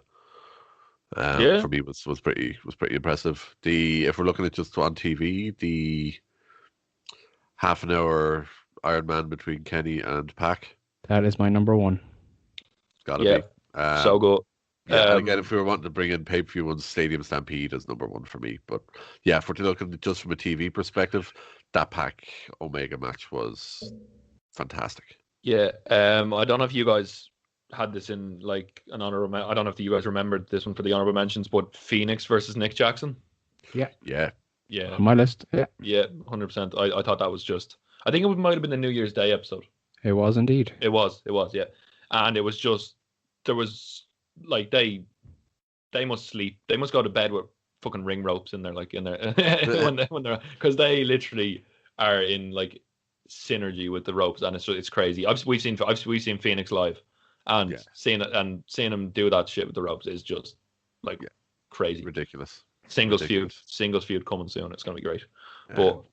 S3: For me was pretty impressive. If we're looking at just on TV, the half an hour Iron Man between Kenny and Pac.
S2: That is my number one.
S3: Gotta be.
S1: So good.
S3: Yeah, and again, if we were wanting to bring in pay-per-view ones, Stadium Stampede is number one for me. But yeah, if we're looking just from a TV perspective, that Pac Omega match was fantastic.
S1: Yeah. I don't know if you guys had this in like an honorable. I don't know if you guys remembered this one for the honorable mentions, but Phoenix versus Nick Jackson.
S2: Yeah.
S3: Yeah.
S1: Yeah.
S2: On my list. Yeah.
S1: Yeah. 100%. I thought that was just. I think it might have been the New Year's Day episode.
S2: It was indeed.
S1: It was. Yeah. And it was just there was like they must sleep. They must go to bed with fucking ring ropes in there, like in there when they're because they literally are in like synergy with the ropes, and it's crazy. We've seen Phoenix live, and seeing him do that shit with the ropes is just like crazy,
S3: ridiculous.
S1: Singles feud coming soon. It's gonna be great. But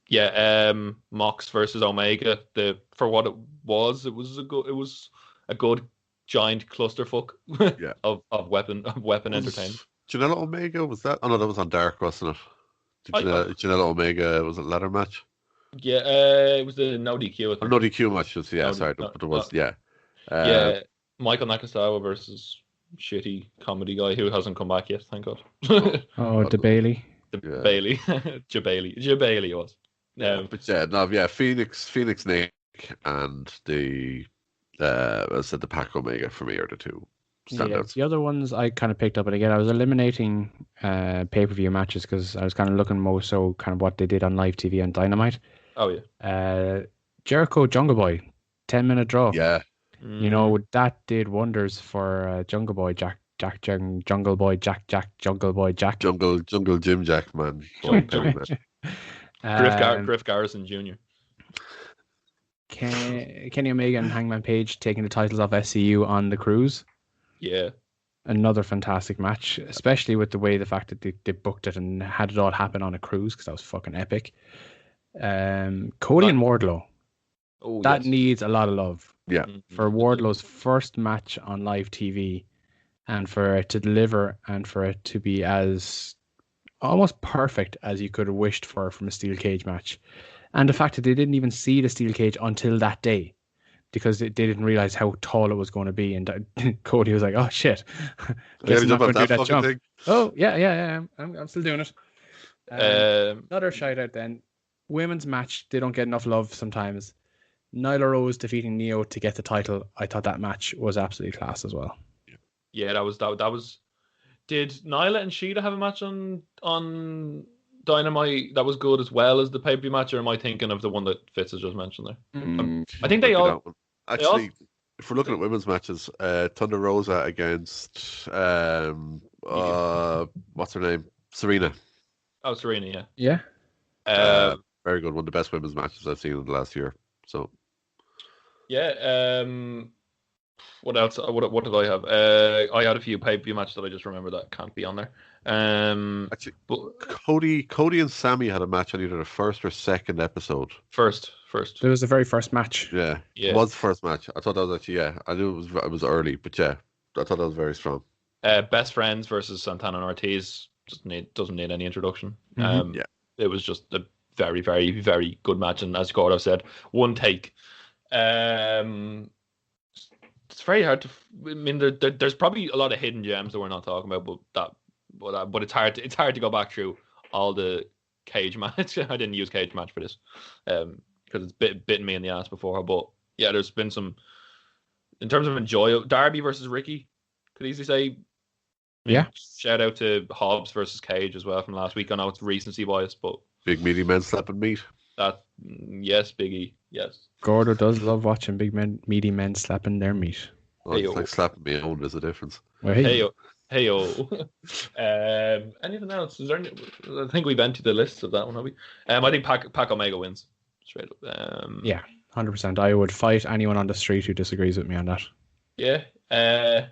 S1: yeah, Mox versus Omega. For what it was a good giant clusterfuck of weapon entertainment.
S3: Janela Omega, was that? Oh no, that was on Dark, wasn't it? Janela Omega, was it ladder match?
S1: Yeah, it was the no DQ.
S3: No DQ match, but it was,
S1: Michael Nakasawa versus shitty comedy guy who hasn't come back yet, thank God.
S2: The Bailey.
S1: Bailey. Jabailey was.
S3: But Phoenix Nick and the I said the Pac Omega for me are the two standouts.
S2: The other ones I kind of picked up, and again I was eliminating pay-per-view matches because I was kind of looking more so kind of what they did on live TV and Dynamite.
S1: Oh yeah.
S2: Jericho Jungle Boy, 10-minute draw.
S3: Yeah.
S2: You know, that did wonders for Jungle Boy Jack Jungle Boy Jack Jungle Boy Jack
S3: Jungle Jim Jack, man.
S1: Griff Garrison Jr.
S2: Kenny Omega and Hangman Page taking the titles off SCU on the cruise.
S1: Yeah.
S2: Another fantastic match, especially with the fact that they booked it and had it all happen on a cruise, because that was fucking epic. Cody and Wardlow.
S1: Oh,
S2: that needs a lot of love.
S3: Yeah.
S2: For Wardlow's first match on live TV, and for it to deliver and for it to be as almost perfect as you could have wished for from a steel cage match. And the fact that they didn't even see the steel cage until that day, because they didn't realize how tall it was going to be. And Cody was like, "Oh shit, guess I'm not going to do that jump." Thing. Oh yeah, I'm still doing it. Another shout out then. Women's match, they don't get enough love sometimes. Nyla Rose defeating Neo to get the title. I thought that match was absolutely class as well.
S1: Yeah, that was. Did Nyla and Sheeta have a match on Dynamite that was good as well as the pay-per-view match, or am I thinking of the one that Fitz has just mentioned there? I think they all...
S3: Actually, if we're looking at women's matches, Thunder Rosa against... what's her name? Serena.
S1: Oh, Serena,
S2: yeah.
S3: Very good. One of the best women's matches I've seen in the last year. So...
S1: Yeah, what else? What did I have? I had a few pay-per-view matches that I just remember that can't be on there.
S3: Actually, Cody and Sammy had a match on either the first or second episode.
S1: First.
S2: It was the very first match.
S3: Yeah. It was the first match. I thought that was actually I knew it was early, but I thought that was very strong.
S1: Best Friends versus Santana and Ortiz doesn't need any introduction. It was just a very, very, very good match, and as Gordon said, one take. It's very hard to. I mean, there's probably a lot of hidden gems that we're not talking about, but it's hard to go back through all the cage match. I didn't use cage match for this, because it's bitten me in the ass before. But yeah, there's been some in terms of Darby versus Ricky. Could easily say.
S2: Yeah.
S1: Shout out to Hobbs versus Cage as well from last week. I know it's recency bias, but
S3: big meaty men slapping meat.
S1: Yes, Biggie. Yes.
S2: Gordo does love watching meaty men slapping their meat.
S3: Well, it's like slapping me own. There's a difference.
S2: Well,
S1: Hey-o. Anything else? Is there I think we've emptied the list of that one, have we? I think Pac Omega wins. Straight up.
S2: Yeah, 100%. I would fight anyone on the street who disagrees with me on that.
S1: Yeah. Yeah,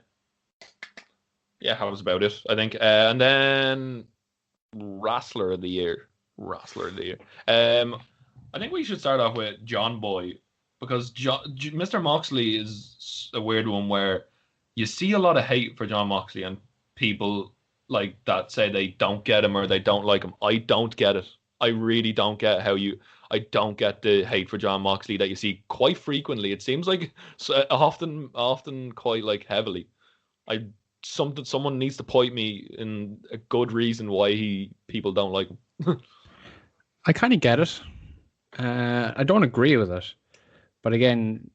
S1: that was about it, I think. And then Wrestler of the Year. I think we should start off with John Boy, because Mr. Moxley is a weird one where you see a lot of hate for John Moxley and people like that say they don't get him or they don't like him. I don't get it. I really don't get I don't get the hate for John Moxley that you see quite frequently. It seems like often quite like heavily. Someone needs to point me in a good reason why people don't like him.
S2: I kind of get it. I don't agree with it, But again,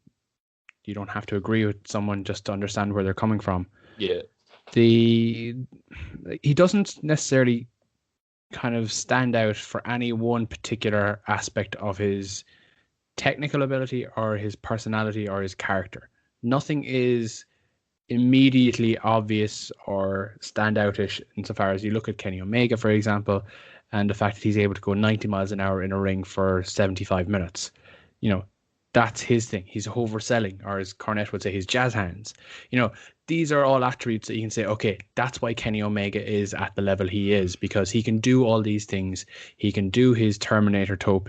S2: you don't have to agree with someone just to understand where they're coming from.
S1: Yeah.
S2: He doesn't necessarily kind of stand out for any one particular aspect of his technical ability or his personality or his character. Nothing is immediately obvious or standoutish insofar as you look at Kenny Omega, for example, and the fact that he's able to go 90 miles an hour in a ring for 75 minutes. That's his thing. He's overselling, or as Cornette would say, his jazz hands. These are all attributes that you can say, okay, that's why Kenny Omega is at the level he is, because he can do all these things. He can do his Terminator tope.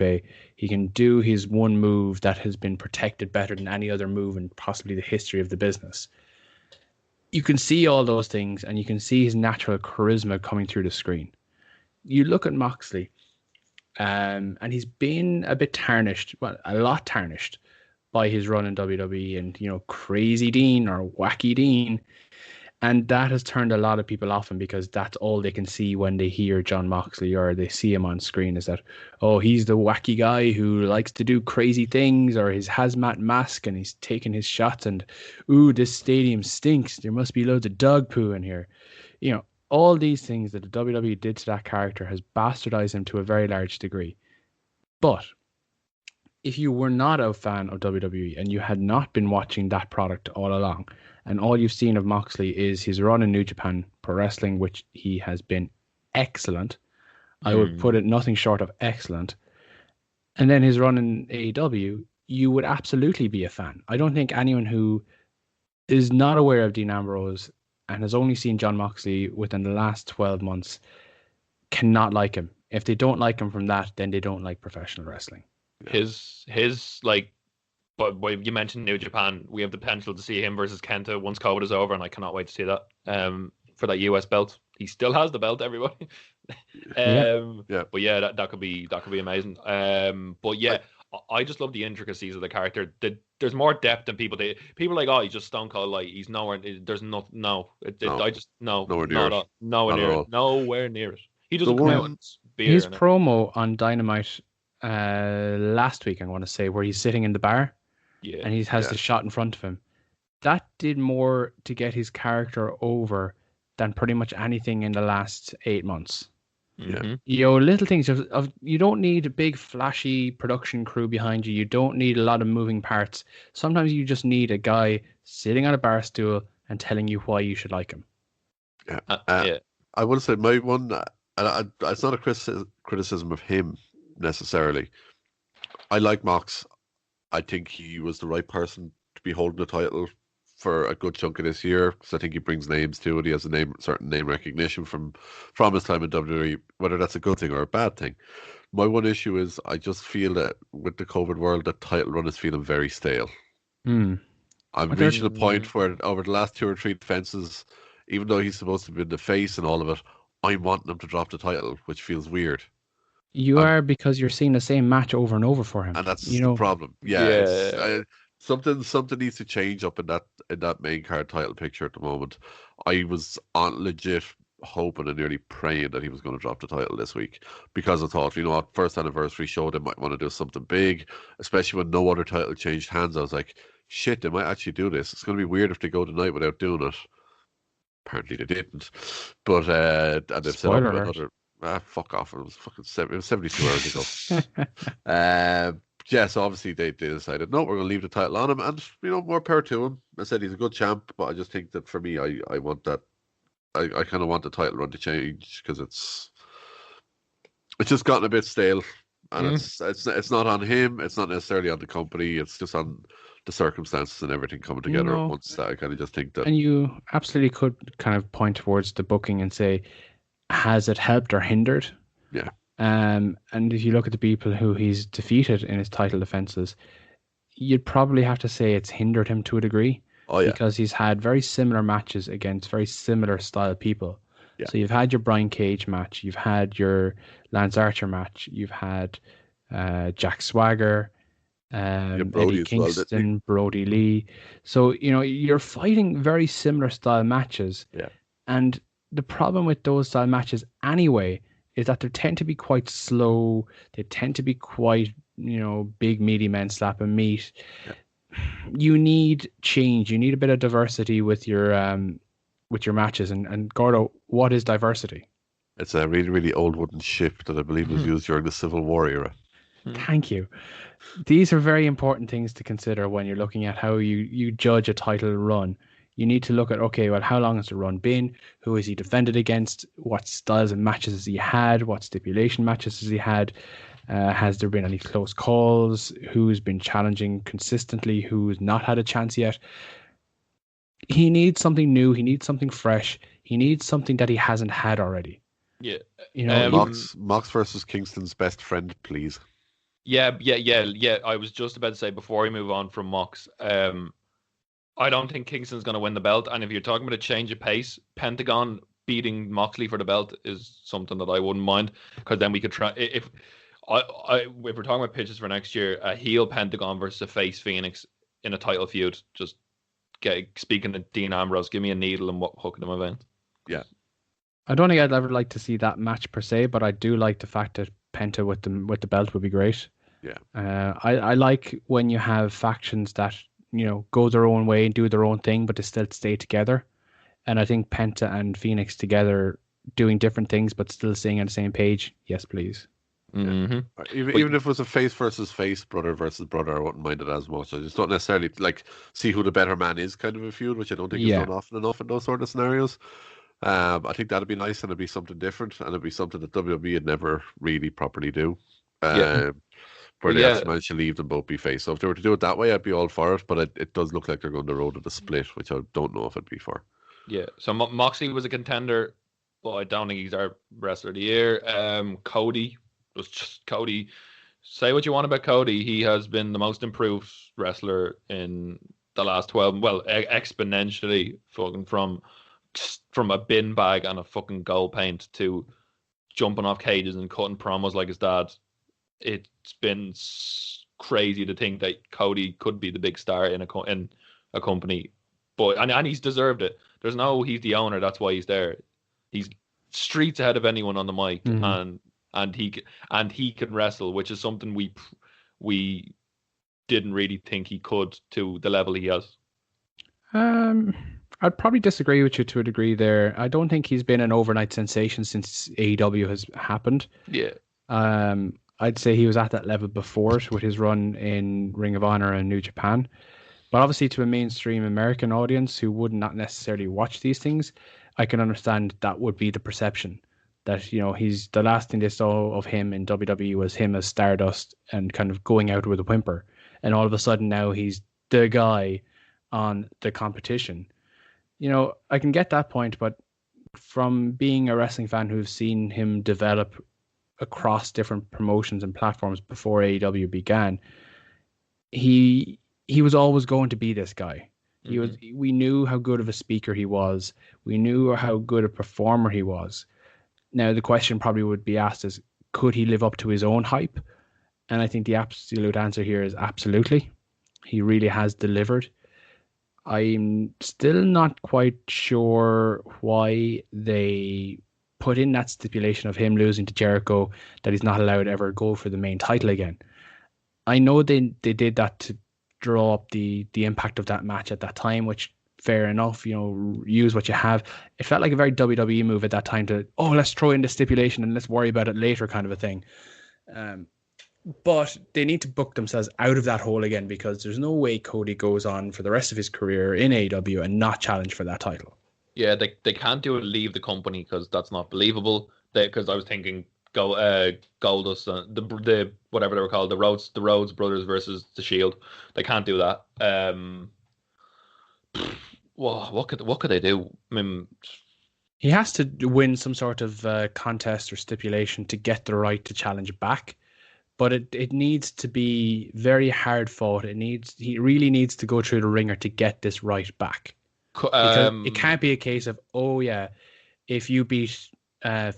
S2: He can do his one move that has been protected better than any other move in possibly the history of the business. You can see all those things, and you can see his natural charisma coming through the screen. You look at Moxley, and he's been a bit tarnished, well, a lot tarnished by his run in WWE and, Crazy Dean or Wacky Dean. And that has turned a lot of people off him, because that's all they can see when they hear John Moxley or they see him on screen, is that, oh, he's the wacky guy who likes to do crazy things, or his hazmat mask and he's taking his shots, and, ooh, this stadium stinks. There must be loads of dog poo in here. All these things that the WWE did to that character has bastardized him to a very large degree. But if you were not a fan of WWE and you had not been watching that product all along, and all you've seen of Moxley is his run in New Japan Pro Wrestling, which he has been excellent. I would put it nothing short of excellent. And then his run in AEW, you would absolutely be a fan. I don't think anyone who is not aware of Dean Ambrose and has only seen John Moxley within the last 12 months cannot like him. If they don't like him from that, then they don't like professional wrestling.
S1: His but when you mentioned New Japan, we have the potential to see him versus Kenta once COVID is over, and I cannot wait to see that. For that US belt, he still has the belt, everybody. But yeah, that could be amazing. But yeah, I just love the intricacies of the character. There's more depth than people are like, oh, he's just Stone Cold Light. He's nowhere. There's no. I just nowhere near it. He doesn't come out and beer.
S2: His promo on Dynamite last week, I want to say, where he's sitting in the bar, and he has the shot in front of him. That did more to get his character over than pretty much anything in the last 8 months.
S3: Yeah.
S2: Little things of you don't need a big flashy production crew behind you. You don't need a lot of moving parts. Sometimes you just need a guy sitting on a bar stool and telling you why you should like him.
S3: I will say my one, it's not a criticism of him necessarily. I like Mox. I think he was the right person to be holding the title for a good chunk of this year, because I think he brings names to it. He has certain name recognition from his time in WWE, whether that's a good thing or a bad thing. My one issue is I just feel that with the COVID world, the title run is feeling very stale. I'm reaching a point where over the last 2 or 3 defenses, even though he's supposed to be the face and all of it, I'm wanting him to drop the title, which feels weird.
S2: You are, because you're seeing the same match over and over for him,
S3: and that's the problem. Something needs to change up in that main card title picture at the moment. I was on legit hoping and nearly praying that he was going to drop the title this week, because I thought, first anniversary show, they might want to do something big, especially when no other title changed hands. I was like, shit, they might actually do this. It's going to be weird if they go tonight without doing it. Apparently they didn't, but and they've set up another. Fuck off! It was 72 hours ago. So obviously they decided, no, we're going to leave the title on him, and more power to him. I said he's a good champ, but I just think that for me, I want that. I kind of want the title run to change, because it's just gotten a bit stale, and it's not on him. It's not necessarily on the company. It's just on the circumstances and everything coming together at once. That I kind of just think that.
S2: And you absolutely could kind of point towards the booking and say, has it helped or hindered?
S3: Yeah.
S2: And if you look at the people who he's defeated in his title defenses, you'd probably have to say it's hindered him to a degree.
S3: Oh, yeah.
S2: Because he's had very similar matches against very similar style people.
S3: Yeah.
S2: So you've had your Brian Cage match, you've had your Lance Archer match, you've had Jack Swagger, Eddie Kingston, Brody Lee. So, you're fighting very similar style matches.
S3: Yeah.
S2: And the problem with those style matches anyway is that they tend to be quite slow. They tend to be quite big meaty men slapping meat.
S3: Yeah.
S2: You need change. You need a bit of diversity with your matches. And Gordo, what is diversity?
S3: It's a really, really old wooden ship that I believe was used during the Civil War era.
S2: Thank you. These are very important things to consider when you're looking at how you judge a title run. You need to look at, okay, well, how long has the run been? Who has he defended against? What styles of matches has he had? What stipulation matches has he had? Has there been any close calls? Who's been challenging consistently? Who's not had a chance yet? He needs something new. He needs something fresh. He needs something that he hasn't had already.
S1: Yeah.
S3: Mox versus Kingston's best friend, please.
S1: Yeah. I was just about to say before we move on from Mox, I don't think Kingston's going to win the belt. And if you're talking about a change of pace, Pentagon beating Moxley for the belt is something that I wouldn't mind, because then we could try. If we're talking about pitches for next year, a heel Pentagon versus a face Phoenix in a title feud, just speaking of Dean Ambrose, give me a needle and hook in my veins.
S3: Yeah.
S2: I don't think I'd ever like to see that match per se, but I do like the fact that Penta with the belt would be great.
S3: Yeah.
S2: I like when you have factions that go their own way and do their own thing, but they still stay together. And I think Penta and Phoenix together doing different things but still staying on the same page. Yes, please.
S1: Mm-hmm.
S3: Even if it was a face versus face, brother versus brother, I wouldn't mind it as much. I just don't necessarily see who the better man is kind of a feud, which I don't think is done often enough in those sort of scenarios. I think that'd be nice, and it'd be something different, and it'd be something that WWE would never really properly do. Where they actually managed to leave them both be face. So if they were to do it that way, I'd be all for it. But it does look like they're going the road of the split, which I don't know if I'd be for.
S1: Yeah. So Moxley was a contender, but I don't think he's our wrestler of the year. Cody was just Cody. Say what you want about Cody, he has been the most improved wrestler in the last 12. Well, exponentially, fucking from a bin bag and a fucking goal paint to jumping off cages and cutting promos like his dad. It's been crazy to think that Cody could be the big star in a company, but and he's deserved it. There's no he's the owner, that's why he's there. He's streets ahead of anyone on the mic, and he can wrestle, which is something we didn't really think he could to the level he has.
S2: I'd probably disagree with you to a degree there. I don't think he's been an overnight sensation since AEW has happened.
S1: Yeah.
S2: I'd say he was at that level before it with his run in Ring of Honor and New Japan. But obviously to a mainstream American audience who would not necessarily watch these things, I can understand that would be the perception. That, he's the last thing they saw of him in WWE was him as Stardust and kind of going out with a whimper. And all of a sudden now he's the guy on the competition. I can get that point, but from being a wrestling fan who's seen him develop across different promotions and platforms before AEW began, he was always going to be this guy. We knew how good of a speaker he was. We knew how good a performer he was. Now the question probably would be asked is, could he live up to his own hype? And I think the absolute answer here is absolutely. He really has delivered. I'm still not quite sure why they put in that stipulation of him losing to Jericho, that he's not allowed to ever go for the main title again. I know they did that to draw up the impact of that match at that time, which fair enough, use what you have. It felt like a very WWE move at that time to, let's throw in the stipulation and let's worry about it later kind of a thing. But they need to book themselves out of that hole again, because there's no way Cody goes on for the rest of his career in AEW and not challenge for that title.
S1: Yeah, they can't do it, leave the company, because that's not believable. Because I was thinking Goldust, the whatever they were called, the Rhodes brothers versus the Shield. They can't do that. Well, what could they do? I mean,
S2: he has to win some sort of contest or stipulation to get the right to challenge back. But it needs to be very hard fought. He really needs to go through the ringer to get this right back. Because it can't be a case of, if you beat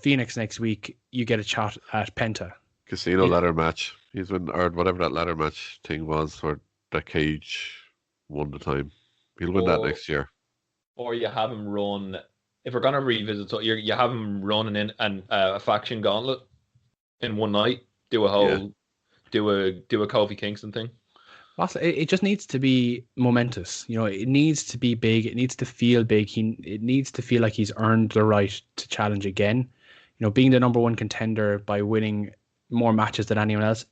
S2: Phoenix next week, you get a shot at Penta.
S3: Casino ladder match. He's been, or whatever that ladder match thing was, where that Cage won the time. He'll win that next year.
S1: Or you have him run, if we're going to revisit, so you have him running in a faction gauntlet in one night. Do do a Kofi Kingston thing.
S2: It just needs to be momentous. It needs to be big. It needs to feel big. It needs to feel like he's earned the right to challenge again. Being the number one contender by winning more matches than anyone else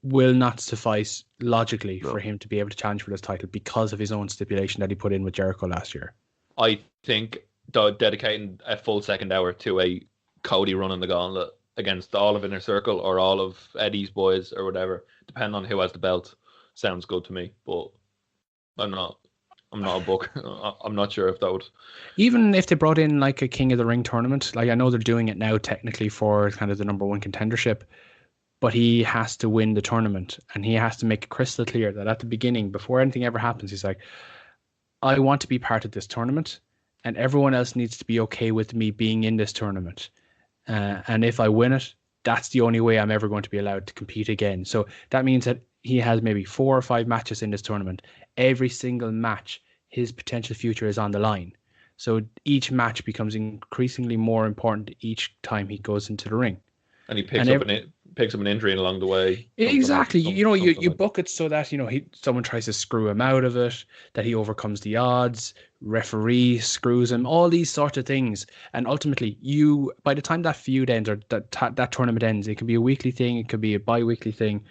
S2: will not suffice logically for him to be able to challenge for this title because of his own stipulation that he put in with Jericho last year.
S1: I think dedicating a full second hour to a Cody running the gauntlet against all of Inner Circle or all of Eddie's boys or whatever, depending on who has the belt, sounds good to me. But I'm not a book. I'm not sure if that would.
S2: Even if they brought in like a King of the Ring tournament, like I know they're doing it now technically for kind of the number one contendership, but he has to win the tournament and he has to make it crystal clear that at the beginning, before anything ever happens, he's like, I want to be part of this tournament and everyone else needs to be okay with me being in this tournament. And if I win it, that's the only way I'm ever going to be allowed to compete again. So that means that he has maybe 4 or 5 matches in this tournament. Every single match, his potential future is on the line. So each match becomes increasingly more important each time he goes into the ring.
S1: And he picks up an injury along the way.
S2: Exactly. You book it so that someone tries to screw him out of it, that he overcomes the odds, referee screws him, all these sorts of things. And ultimately, by the time that feud ends or that tournament ends, it can be a weekly thing, it could be a bi-weekly thing.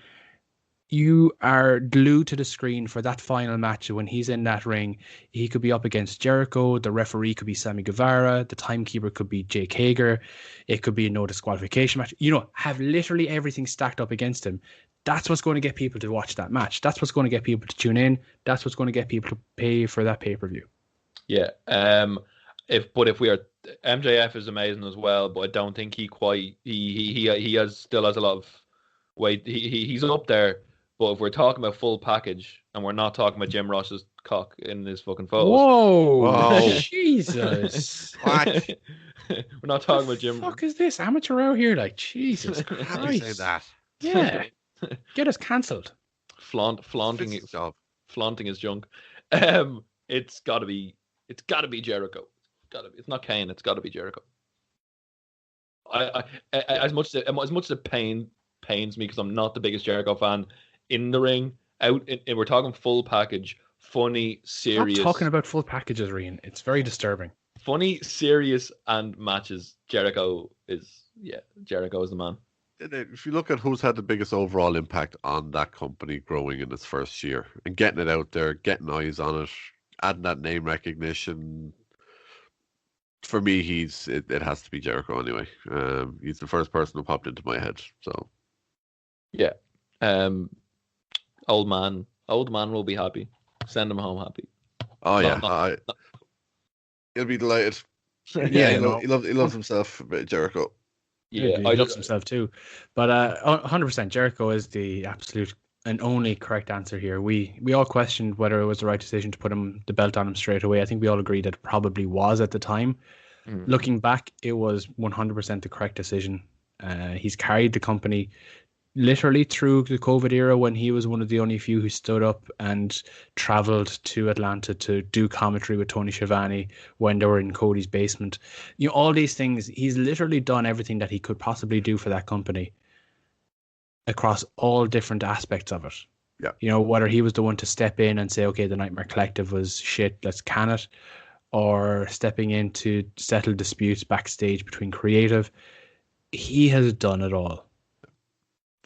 S2: You are glued to the screen for that final match. When he's in that ring, he could be up against Jericho. The referee could be Sammy Guevara. The timekeeper could be Jake Hager. It could be a no disqualification match. Have literally everything stacked up against him. That's what's going to get people to watch that match. That's what's going to get people to tune in. That's what's going to get people to pay for that pay-per-view.
S1: Yeah. If we are, MJF is amazing as well, but I don't think he still has a lot of weight. He's up there. But if we're talking about full package, and we're not talking about Jim Ross's cock in his fucking photos.
S2: Whoa. Jesus.
S3: What?
S1: We're not talking about Jim.
S2: What the fuck is this? Amateur out here, like, Jesus Christ.
S3: How do you say that?
S2: Yeah. Get us cancelled.
S1: Flaunting his junk. It's gotta be Jericho. It's not Kane, it's gotta be Jericho. I as much as it pains me because I'm not the biggest Jericho fan. In the ring, we're talking full package, funny, serious.
S2: Stop talking about full packages, Rian. It's very disturbing.
S1: Funny, serious, and matches. Jericho is the man.
S3: If you look at who's had the biggest overall impact on that company growing in its first year and getting it out there, getting eyes on it, adding that name recognition, for me, it has to be Jericho anyway. He's the first person who popped into my head. So,
S1: yeah. Old man will be happy. Send him home happy.
S3: Oh yeah, he'll be delighted. Yeah, he loves himself a bit, Jericho.
S2: Yeah, he loves himself too. But 100%, Jericho is the absolute and only correct answer here. We all questioned whether it was the right decision to put the belt on him straight away. I think we all agreed that it probably was at the time. Looking back, it was 100% the correct decision. He's carried the company literally through the COVID era when he was one of the only few who stood up and traveled to Atlanta to do commentary with Tony Schiavone when they were in Cody's basement. All these things, he's literally done everything that he could possibly do for that company across all different aspects of it.
S3: Yeah.
S2: Whether he was the one to step in and say, okay, the Nightmare Collective was shit, let's can it, or stepping in to settle disputes backstage between creative. He has done it all.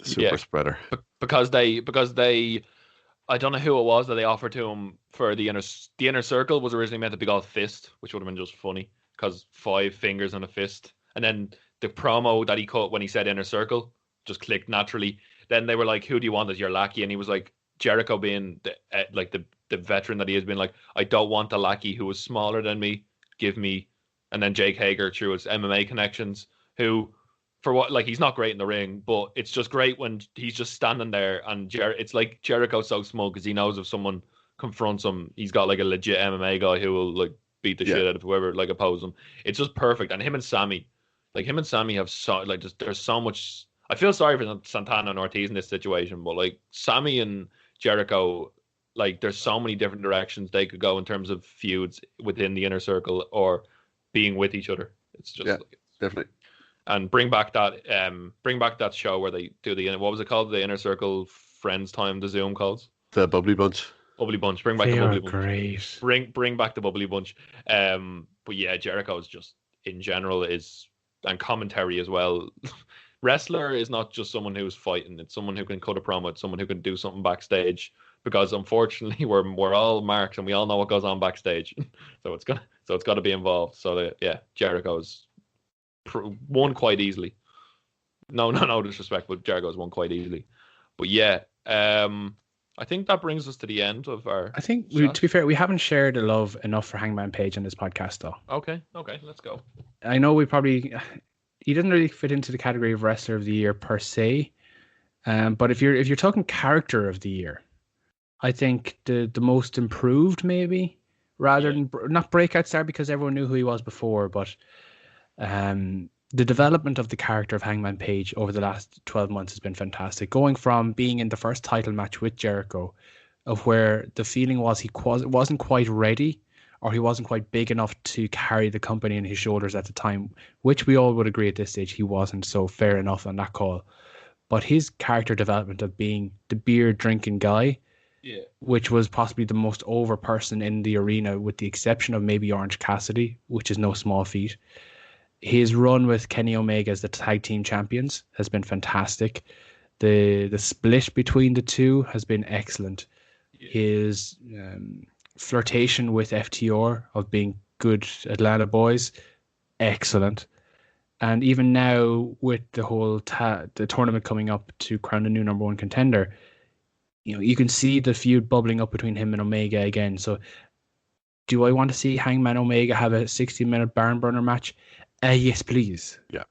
S3: Super spreader.
S1: Because they I don't know who it was that they offered to him for the inner circle was originally meant to be called Fist, which would have been just funny because 5 fingers and a fist. And then the promo that he cut when he said inner circle just clicked naturally. Then they were like, who do you want as your lackey? And he was like, Jericho being the veteran that he has been, like, I don't want the lackey who was smaller than me. Give me. And then Jake Hager through his MMA connections, who for what, like, he's not great in the ring, but it's just great when he's just standing there and it's like Jericho's so smug because he knows if someone confronts him, he's got like a legit MMA guy who will like beat the shit out of whoever like oppose him. It's just perfect. And him and Sammy have so like just there's so much. I feel sorry for Santana and Ortiz in this situation, but like Sammy and Jericho, like there's so many different directions they could go in terms of feuds within the inner circle or being with each other. It's just
S3: definitely.
S1: and bring back that show where they do the what was it called, the Inner Circle Friends Time, the Zoom calls.
S3: The Bubbly Bunch.
S1: Bubbly Bunch. Bring back
S2: They
S1: the Bubbly
S2: are
S1: Bunch.
S2: great.
S1: Bring back the Bubbly Bunch. But yeah, Jericho is just in general and commentary as well. Wrestler is not just someone who's fighting; it's someone who can cut a promo, it's someone who can do something backstage. Because unfortunately, we're all marks and we all know what goes on backstage, so it's got to be involved. So yeah, Jericho's won quite easily. No disrespect, but Jericho's won quite easily. But yeah, I think that brings us to the end of our.
S2: I think to be fair, we haven't shared the love enough for Hangman Page on this podcast, though.
S1: Okay, let's go.
S2: I know he doesn't really fit into the category of wrestler of the year per se, but if you're talking character of the year, I think the most improved maybe, rather than not breakout star because everyone knew who he was before, but the development of the character of Hangman Page over the last 12 months has been fantastic. Going from being in the first title match with Jericho, of where the feeling was he wasn't quite ready, or he wasn't quite big enough to carry the company on his shoulders at the time, which we all would agree at this stage he wasn't, so fair enough on that call. But his character development of being the beer drinking guy, which was possibly the most over person in the arena, with the exception of maybe Orange Cassidy, which is no small feat. His run with Kenny Omega as the tag team champions has been fantastic. The split between the two has been excellent. His flirtation with FTR of being good Atlanta boys, excellent. And even now with the whole the tournament coming up to crown a new number one contender, you can see the feud bubbling up between him and Omega again. So do I want to see Hangman Omega have a 60-minute barn burner match? Yes, please.
S3: Yeah.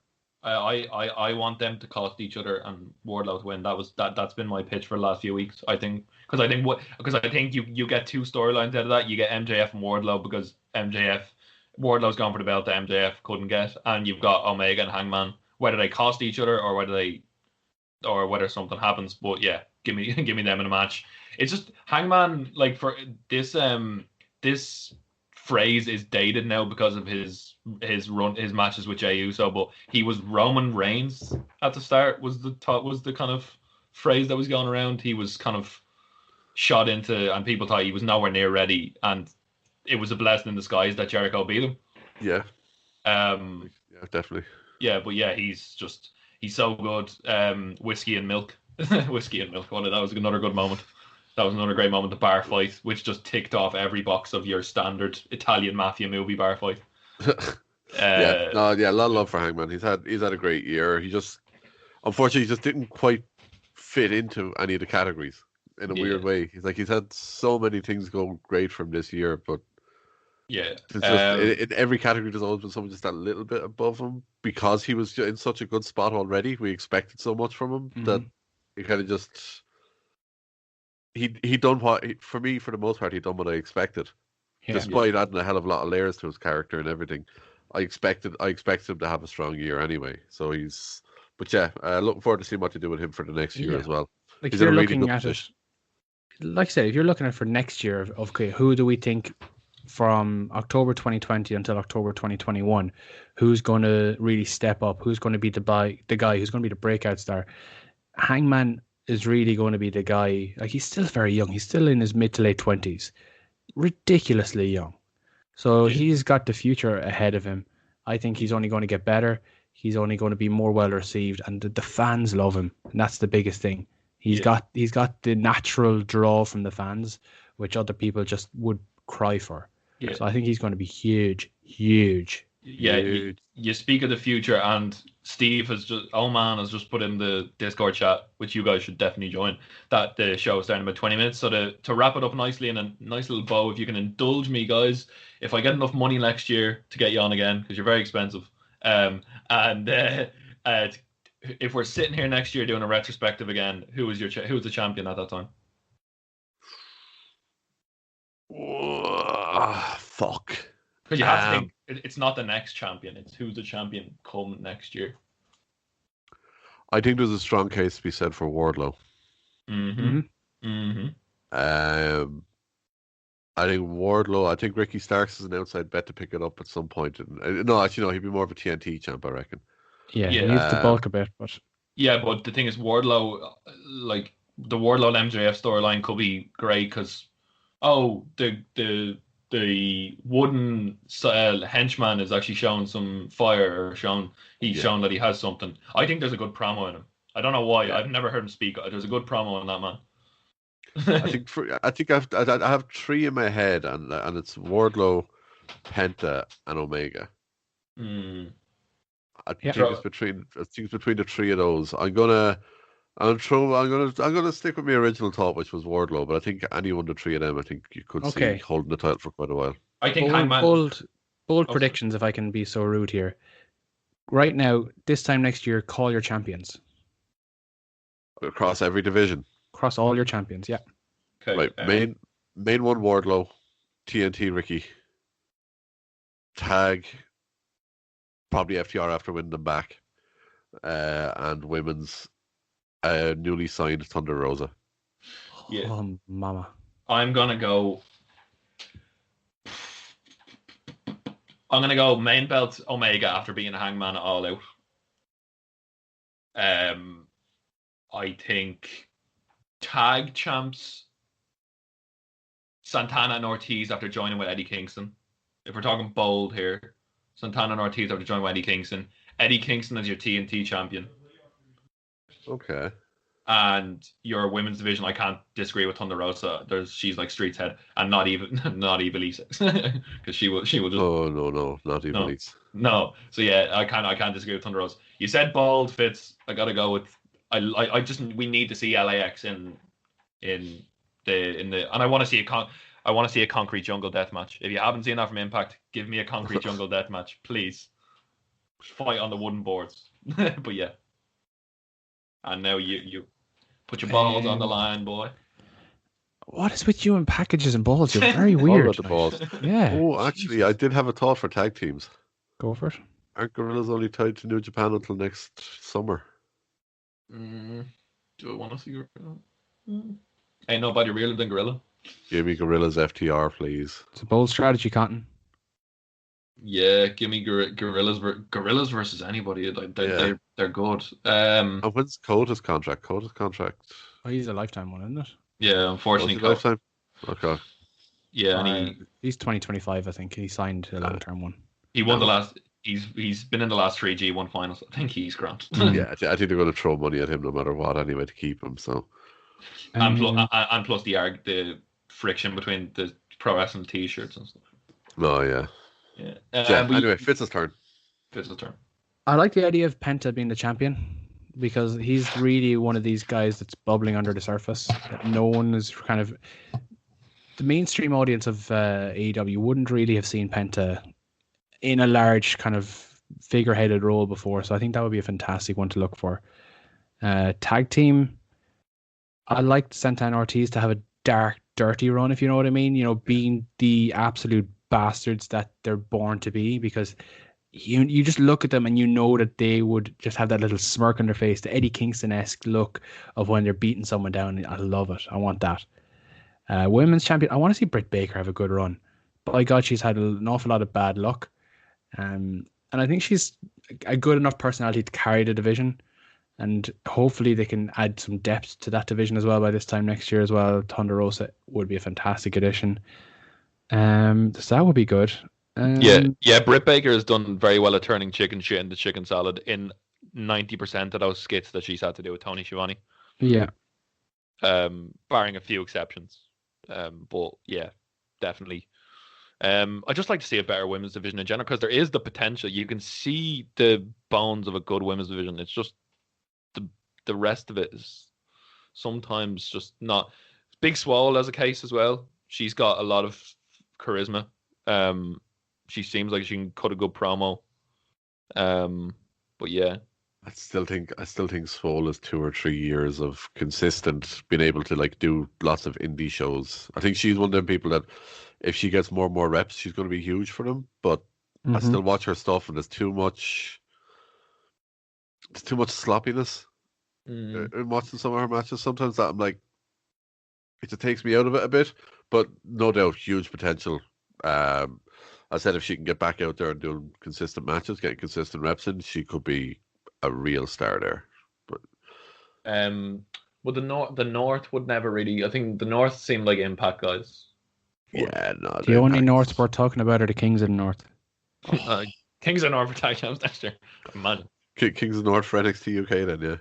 S1: I want them to cost each other and Wardlow to win. That's been my pitch for the last few weeks. I think because I think you get two storylines out of that. You get MJF and Wardlow because Wardlow's gone for the belt that MJF couldn't get, and you've got Omega and Hangman. Whether they cost each other or whether something happens, but yeah, give me them in a match. It's just Hangman, like, for this phrase is dated now because of his matches with Jey Uso, but he was Roman Reigns at the start was the kind of phrase that was going around. He was kind of shot into, and people thought he was nowhere near ready, and it was a blessing in disguise that Jericho beat him.
S3: Yeah. Yeah, definitely.
S1: Yeah, but yeah, he's so good. Whiskey and milk. Whiskey and milk. That was another good moment. That was another great moment. The bar fight, which just ticked off every box of your standard Italian mafia movie bar fight.
S3: A lot of love for Hangman. He's had a great year. Unfortunately, he just didn't quite fit into any of the categories in a weird way. He's had so many things go great from this year, but it's just in every category there's always been someone just a little bit above him because he was in such a good spot already. We expected so much from him that he kind of just he done what for the most part he done what I expected. Despite adding a hell of a lot of layers to his character and everything, I expected him to have a strong year anyway. So looking forward to seeing what to do with him for the next year as well.
S2: Like, if you're looking at it, like I said, if you're looking at it for next year, okay, who do we think from October 2020 until October 2021, who's going to really step up? Who's going to be the guy who's going to be the breakout star? Hangman is really going to be the guy. Like, he's still very young. He's still in his mid to late 20s. Ridiculously young. So he's got the future ahead of him. I think he's only going to get better. He's only going to be more well received, and the fans love him, and that's the biggest thing. He's got the natural draw from the fans, which other people just would cry for. Yeah. So I think he's going to be huge.
S1: Yeah, you speak of the future, and Steve has just put in the Discord chat, which you guys should definitely join, that the show is starting in about 20 minutes. So to wrap it up nicely in a nice little bow, if you can indulge me, guys, if I get enough money next year to get you on again, because you're very expensive, if we're sitting here next year doing a retrospective again, who was the champion at that time?
S3: Fuck.
S1: Because you have to think it's not the next champion; it's who's the champion come next year.
S3: I think there's a strong case to be said for Wardlow. I think Wardlow. I think Ricky Starks is an outside bet to pick it up at some point. No, actually, no. He'd be more of a TNT champ, I reckon.
S2: Yeah, he
S1: Yeah.
S2: needs to bulk a bit, but
S1: Yeah, but the thing is, Wardlow, like the Wardlow MJF storyline could be great because the wooden henchman is actually showing some fire or he's
S3: Yeah.
S1: shown that he has something. I think there's a good promo in him. I don't know why.
S3: Yeah.
S1: I've never heard him speak. There's a good promo in that man.
S3: I have three in my head, and it's Wardlow, Penta, and Omega.
S1: Mm.
S3: I
S2: Yeah.
S3: think it's between the three of those. I'm gonna stick with my original thought, which was Wardlow, but I think any one of the three of them, I think you could see
S2: Okay.
S3: holding the title for quite a while.
S1: I think
S2: bold,
S1: Hangman.
S2: bold
S1: Oh,
S2: predictions, if I can be so rude here. Right now, this time next year, call your champions.
S3: Across every division.
S2: Cross all your champions, yeah.
S1: Okay.
S3: Right. Main one Wardlow, TNT Ricky. Tag probably FTR after winning them back. And women's newly signed Thunder Rosa.
S1: Yeah.
S2: Oh, mama.
S1: I'm gonna go main belt Omega after being Hangman at All Out. I think tag champs Santana and Ortiz after joining with Eddie Kingston. If we're talking bold here, Santana and Ortiz after joining with Eddie Kingston. Eddie Kingston as your TNT champion.
S3: Okay.
S1: And your women's division, I can't disagree with Thunder Rosa. She's like Street's head, and not Lisa, because she will just.
S3: Oh no, not even Lisa.
S1: No, so yeah, I can't disagree with Thunder Rosa. You said bald Fitz. I gotta go with. We need to see LAX in the and I want to see a concrete jungle death match. If you haven't seen that from Impact, give me a concrete jungle death match, please. Fight on the wooden boards, but yeah. And now you put your balls on the line, boy.
S2: What is with you and packages and balls? You're very weird.
S3: All about the balls.
S2: Yeah.
S3: Oh, actually, I did have a thought for tag teams.
S2: Go for it.
S3: Aren't Gorillas only tied to New Japan until next summer?
S1: Do I want to see Gorilla? Ain't nobody realer than Gorilla.
S3: Give me Gorillas FTR, please.
S2: It's a bold strategy, Cotton.
S1: Yeah, give me Gorillas versus anybody. Like they're good.
S3: And when's Cota's contract?
S2: Oh, he's a lifetime one, isn't it?
S1: Yeah, unfortunately,
S3: lifetime. Okay.
S1: Yeah, and
S2: he's 2025, I think. He signed a long-term one.
S1: he won the last. He's been in the last 3 G1 finals. I think he's grand.
S3: Yeah, I think they're going to throw money at him no matter what anyway to keep him. So.
S1: And plus the friction between the pro wrestling T-shirts and stuff.
S3: Oh yeah.
S1: Yeah.
S3: Anyway, Fitz's turn.
S2: I like the idea of Penta being the champion because he's really one of these guys that's bubbling under the surface. That no one is kind of the mainstream audience of AEW wouldn't really have seen Penta in a large kind of figure-headed role before. So I think that would be a fantastic one to look for. Tag team. I like Santana Ortiz to have a dark, dirty run, if you know what I mean. You know, being the absolute bastards that they're born to be, because you just look at them and you know that they would just have that little smirk on their face, the Eddie Kingston-esque look of when they're beating someone down. I love it. I want that. Women's champion. I want to see Britt Baker have a good run. By God, she's had an awful lot of bad luck. And I think she's a good enough personality to carry the division. And hopefully they can add some depth to that division as well by this time next year as well. Thunder Rosa would be a fantastic addition. So that would be good.
S1: Britt Baker has done very well at turning chicken shit into chicken salad in 90% of those skits that she's had to do with Tony Schiavone.
S2: Yeah.
S1: Barring a few exceptions. But yeah, definitely. I'd just like to see a better women's division in general because there is the potential. You can see the bones of a good women's division. It's just the rest of it is sometimes just not. Big Swole as a case as well. She's got a lot of charisma. She seems like she can cut a good promo. But yeah,
S3: I still think Swole is 2 or 3 years of consistent being able to like do lots of indie shows. I think she's one of them people that if she gets more and more reps, she's going to be huge for them. But I still watch her stuff, and there's too much sloppiness in watching some of her matches. Sometimes that I'm like, it just takes me out of it a bit. But no doubt, huge potential. I said if she can get back out there and doing consistent matches, getting consistent reps in, she could be a real star there. But
S1: well, the North would never really. I think the North seemed like Impact guys.
S3: yeah, no.
S2: The only
S3: Impact.
S2: North we're talking about are the Kings of the North.
S1: Kings of North for tag champs next year. Imagine.
S3: Kings of the North for NXT UK then, yeah.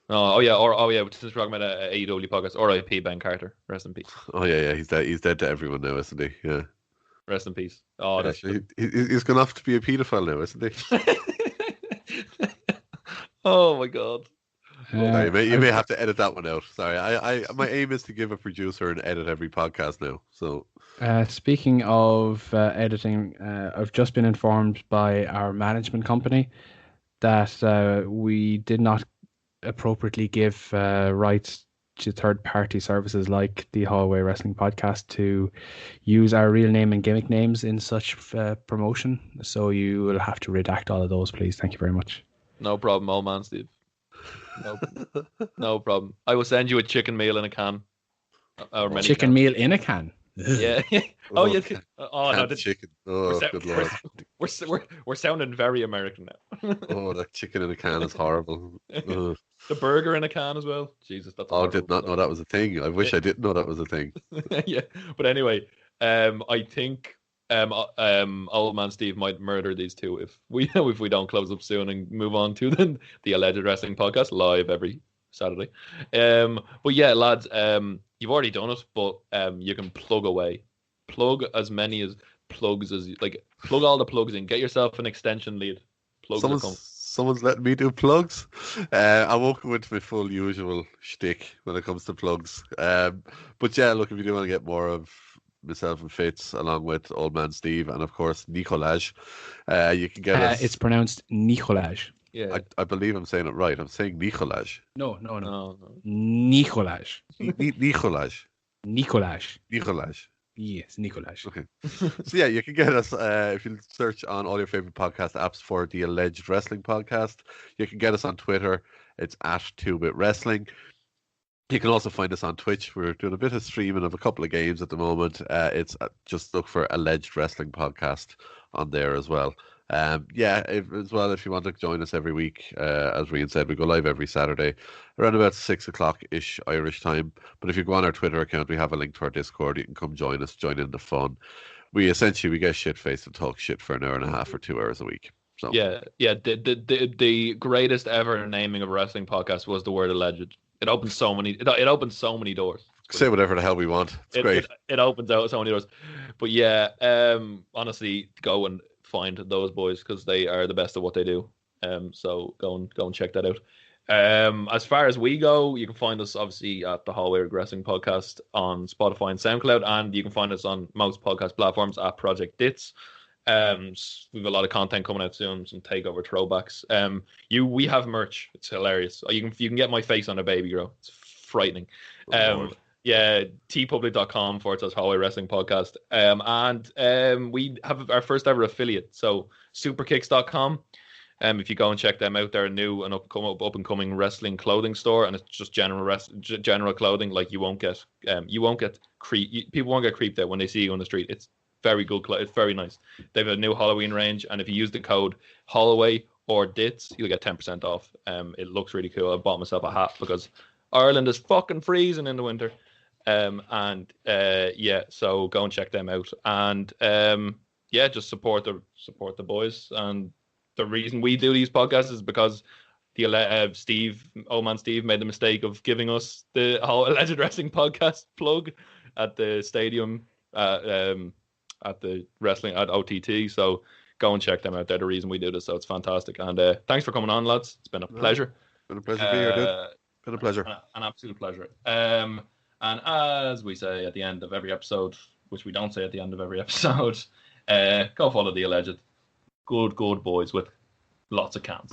S1: Oh yeah, since we're talking about a AEW podcast, R.I.P. Ben Carter, rest in peace.
S3: Oh yeah, he's dead to everyone now, isn't he? Yeah.
S1: Rest in peace. Oh,
S3: yeah,
S1: that's
S3: he's gone off to be a paedophile now, isn't he?
S1: Oh my god.
S3: Sorry, you may have to edit that one out. Sorry, I my aim is to give a producer and edit every podcast now. So,
S2: speaking of editing, I've just been informed by our management company that we did not appropriately give rights to third-party services like the Hallway Wrestling Podcast to use our real name and gimmick names in such promotion. So you will have to redact all of those, please. Thank you very much.
S1: No problem, old man, Steve. No problem. I will send you a chicken meal in a can.
S2: Chicken meal in a can?
S1: Yeah. Oh, yeah. Oh, no,
S3: chicken. Oh, good lord.
S1: We're sounding very American now.
S3: Oh, that chicken in a can is horrible.
S1: The burger in a can as well. Jesus, that's.
S3: I did not know that was a thing. I wish I didn't know that was a thing.
S1: Yeah, but anyway, I think old man Steve might murder these two if we don't close up soon and move on to the Alleged Wrestling Podcast live every Saturday. But yeah, lads, you've already done it, but you can plug away, plug as many as plugs as plug all the plugs in. Get yourself an extension lead.
S3: Someone's letting me do plugs. I won't go into my full usual shtick when it comes to plugs. But yeah, look, if you do want to get more of myself and Fitz, along with Old Man Steve, and of course Nicolaj, you can get us.
S2: It's pronounced Nicolaj.
S1: Yeah,
S3: I believe I'm saying it right. I'm saying Nicolaj.
S2: No. Nicolaj.
S3: Nicolaj.
S2: Yes, Nicolaj.
S3: Okay. So yeah, you can get us if you search on all your favorite podcast apps for the Alleged Wrestling Podcast. You can get us on Twitter. It's at 2-Bit Wrestling. You can also find us on Twitch. We're doing a bit of streaming of a couple of games at the moment. It's just look for Alleged Wrestling Podcast on there as well. If you want to join us every week, as Rian said, we go live every Saturday around about 6 o'clock-ish Irish time. But if you go on our Twitter account, we have a link to our Discord. You can come join us, join in the fun. We get shit-faced and talk shit for an hour and a half or 2 hours a week. So
S1: yeah. The greatest ever naming of a wrestling podcast was the word alleged. It opens so many. It opens so many doors.
S3: Say whatever the hell we want. It's great.
S1: It opens out so many doors. But yeah, honestly, go and find those boys because they are the best at what they do. So go and check that out. As far as we go, you can find us obviously at the Hallway Wrestling Podcast on Spotify and SoundCloud, and you can find us on most podcast platforms at Project Dits. We have a lot of content coming out soon, some takeover throwbacks. We have merch. It's hilarious. You can get my face on a baby girl. It's frightening. Yeah, tpublic.com/Hallway Wrestling Podcast. And we have our first ever affiliate. So superkicks.com. If you go and check them out, they're a new and up and coming wrestling clothing store, and it's just general clothing. Like you won't get people won't get creeped out when they see you on the street. It's very good. It's very nice. They have a new Halloween range, and if you use the code Holloway or Dits, you'll get 10% off. It looks really cool. I bought myself a hat because Ireland is fucking freezing in the winter. So go and check them out, and just support the boys. And the reason we do these podcasts is because old man Steve made the mistake of giving us the Alleged Wrestling Podcast plug at the stadium at the wrestling at OTT. So go and check them out. They're the reason we do this. So it's fantastic. And thanks for coming on, lads. It's been a pleasure.
S3: Been a pleasure to be here, dude. Been a pleasure.
S1: An absolute pleasure. And as we say at the end of every episode, which we don't say at the end of every episode, go follow the Alleged. Good boys with lots of cans.